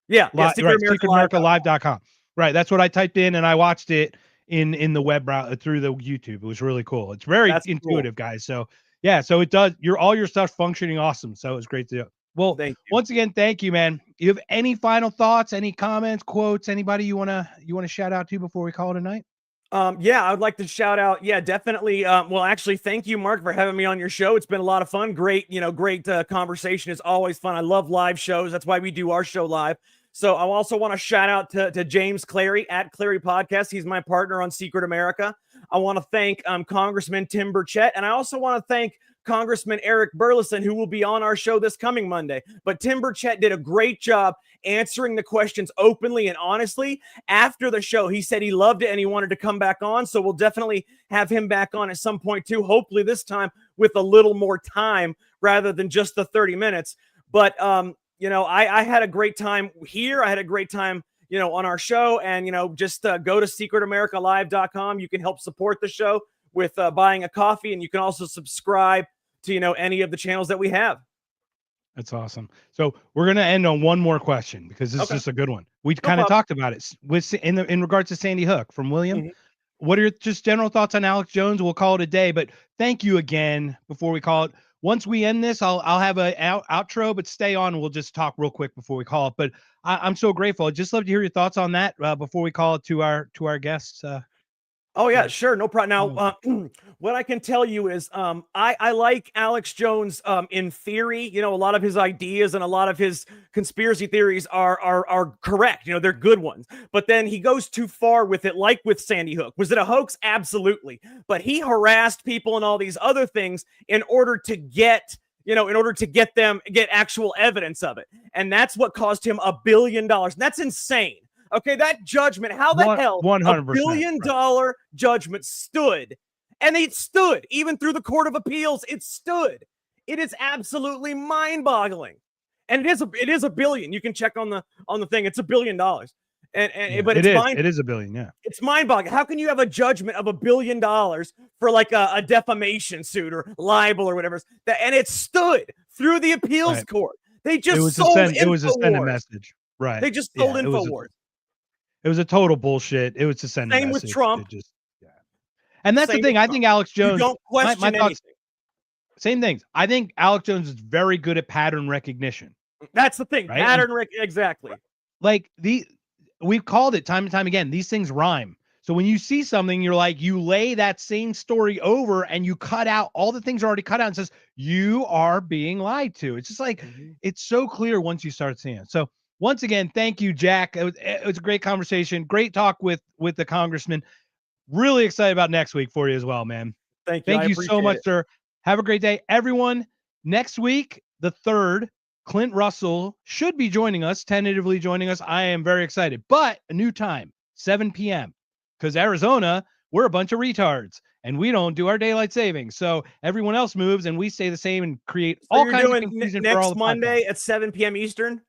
Sweet. Yeah. Secretamericalive.com. Right. That's what I typed in, and I watched it in the web browser through the YouTube. It was really cool. It's very intuitive, guys. So yeah, so it does all your stuff functioning awesome. So it was great to do. Well, once again, thank you, man. You have any final thoughts, any comments, quotes, anybody you wanna shout out to before we call it a night? Yeah, I'd like to shout out. Yeah, definitely. Well, actually, thank you, Mark, for having me on your show. It's been a lot of fun. Great, great conversation. It's always fun. I love live shows. That's why we do our show live. So I also want to shout out to James Clary at Clary Podcast. He's my partner on Secret America. I want to thank Congressman Tim Burchett, and I also want to thank Congressman Eric Burleson, who will be on our show this coming Monday. But Tim Burchett did a great job answering the questions openly and honestly. After the show, he said he loved it and he wanted to come back on. So we'll definitely have him back on at some point too. Hopefully this time with a little more time rather than just the 30 minutes. But, I had a great time here. I had a great time, on our show. And, just go to secretamericalive.com. You can help support the show with buying a coffee. And you can also subscribe to, any of the channels that we have. That's awesome. So we're going to end on one more question because this is just a good one. We kind of talked about it in regards to Sandy Hook from William. Mm-hmm. What are your just general thoughts on Alex Jones? We'll call it a day, but thank you again before we call it. Once we end this, I'll have a outro, but stay on. We'll just talk real quick before we call it. But I'm so grateful. I'd just love to hear your thoughts on that before we call it to our guests. Oh yeah, sure. No problem. Now, what I can tell you is, I like Alex Jones, in theory. A lot of his ideas and a lot of his conspiracy theories are correct. They're good ones, but then he goes too far with it. Like with Sandy Hook, was it a hoax? Absolutely. But he harassed people and all these other things in order to get, in order to get actual evidence of it. And that's what cost him $1 billion. That's insane. Okay, that judgment, how the hell 100%, $1 billion judgment stood, and it stood even through the Court of Appeals. It stood. It is absolutely mind-boggling, and it is $1 billion. You can check on the thing. It's $1 billion, but it is $1 billion. Yeah, it's mind-boggling. How can you have a judgment of $1 billion for like a defamation suit or libel or whatever? And it stood through the appeals court. They just sold InfoWars. It was to send a message, right? They just sold InfoWars. It was a total bullshit. It was to send a message. Same with Trump. And that's the thing. I think Alex Jones. You don't question anything. Same things. I think Alex Jones is very good at pattern recognition. That's the thing. Right? Exactly. Like we've called it time and time again. These things rhyme. So when you see something, you're like, you lay that same story over and you cut out all the things are already cut out and says you are being lied to. It's just like it's so clear once you start seeing it. So once again, thank you, Jack. It was a great conversation. Great talk with the congressman. Really excited about next week for you as well, man. Thank you. Thank you so much, sir. Have a great day. Everyone, next week, the 3rd, Clint Russell should be joining us, tentatively joining us. I am very excited. But a new time, 7 p.m. Because Arizona, we're a bunch of retards. And we don't do our daylight savings. So everyone else moves and we stay the same and create all kinds of confusion for all the next Monday at 7 p.m. Eastern?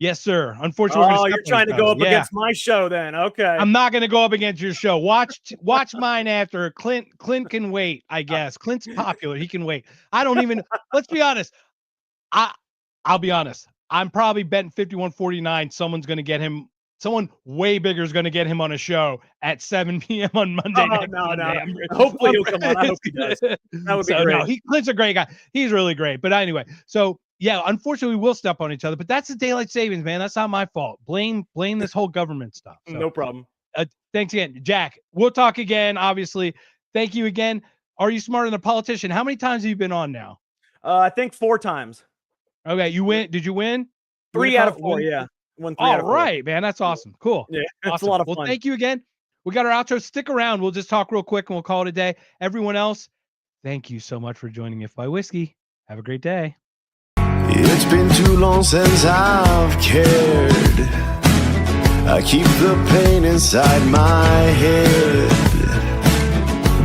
Yes, sir. Unfortunately, you're trying to go up against my show then. Okay. I'm not going to go up against your show. Watch mine after. Clint can wait, I guess. Clint's popular. He can wait. I don't even let's be honest. I'll be honest. I'm probably betting 51-49 someone way bigger is going to get him on a show at 7 p.m. on Monday. No. Hopefully he'll come on. I hope he does. That would be great. No, Clint's a great guy. He's really great. But anyway, so yeah, unfortunately, we'll step on each other, but that's the daylight savings, man. That's not my fault. Blame this whole government stuff. So, no problem. Thanks again, Jack. We'll talk again. Obviously, thank you again. Are you smarter than a politician? How many times have you been on now? I think 4 times. Okay, you win. Did you win? 3 out of 4. Yeah. All right, man. That's awesome. Cool. Yeah, that's awesome. a lot of fun. Well, thank you again. We got our outro. Stick around. We'll just talk real quick and we'll call it a day. Everyone else, thank you so much for joining If by Whiskey. Have a great day. It's been too long since I've cared. I keep the pain inside my head.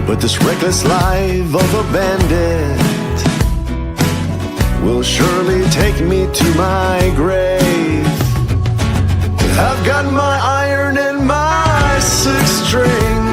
But this reckless life of a bandit will surely take me to my grave. I've got my iron and my 6 string.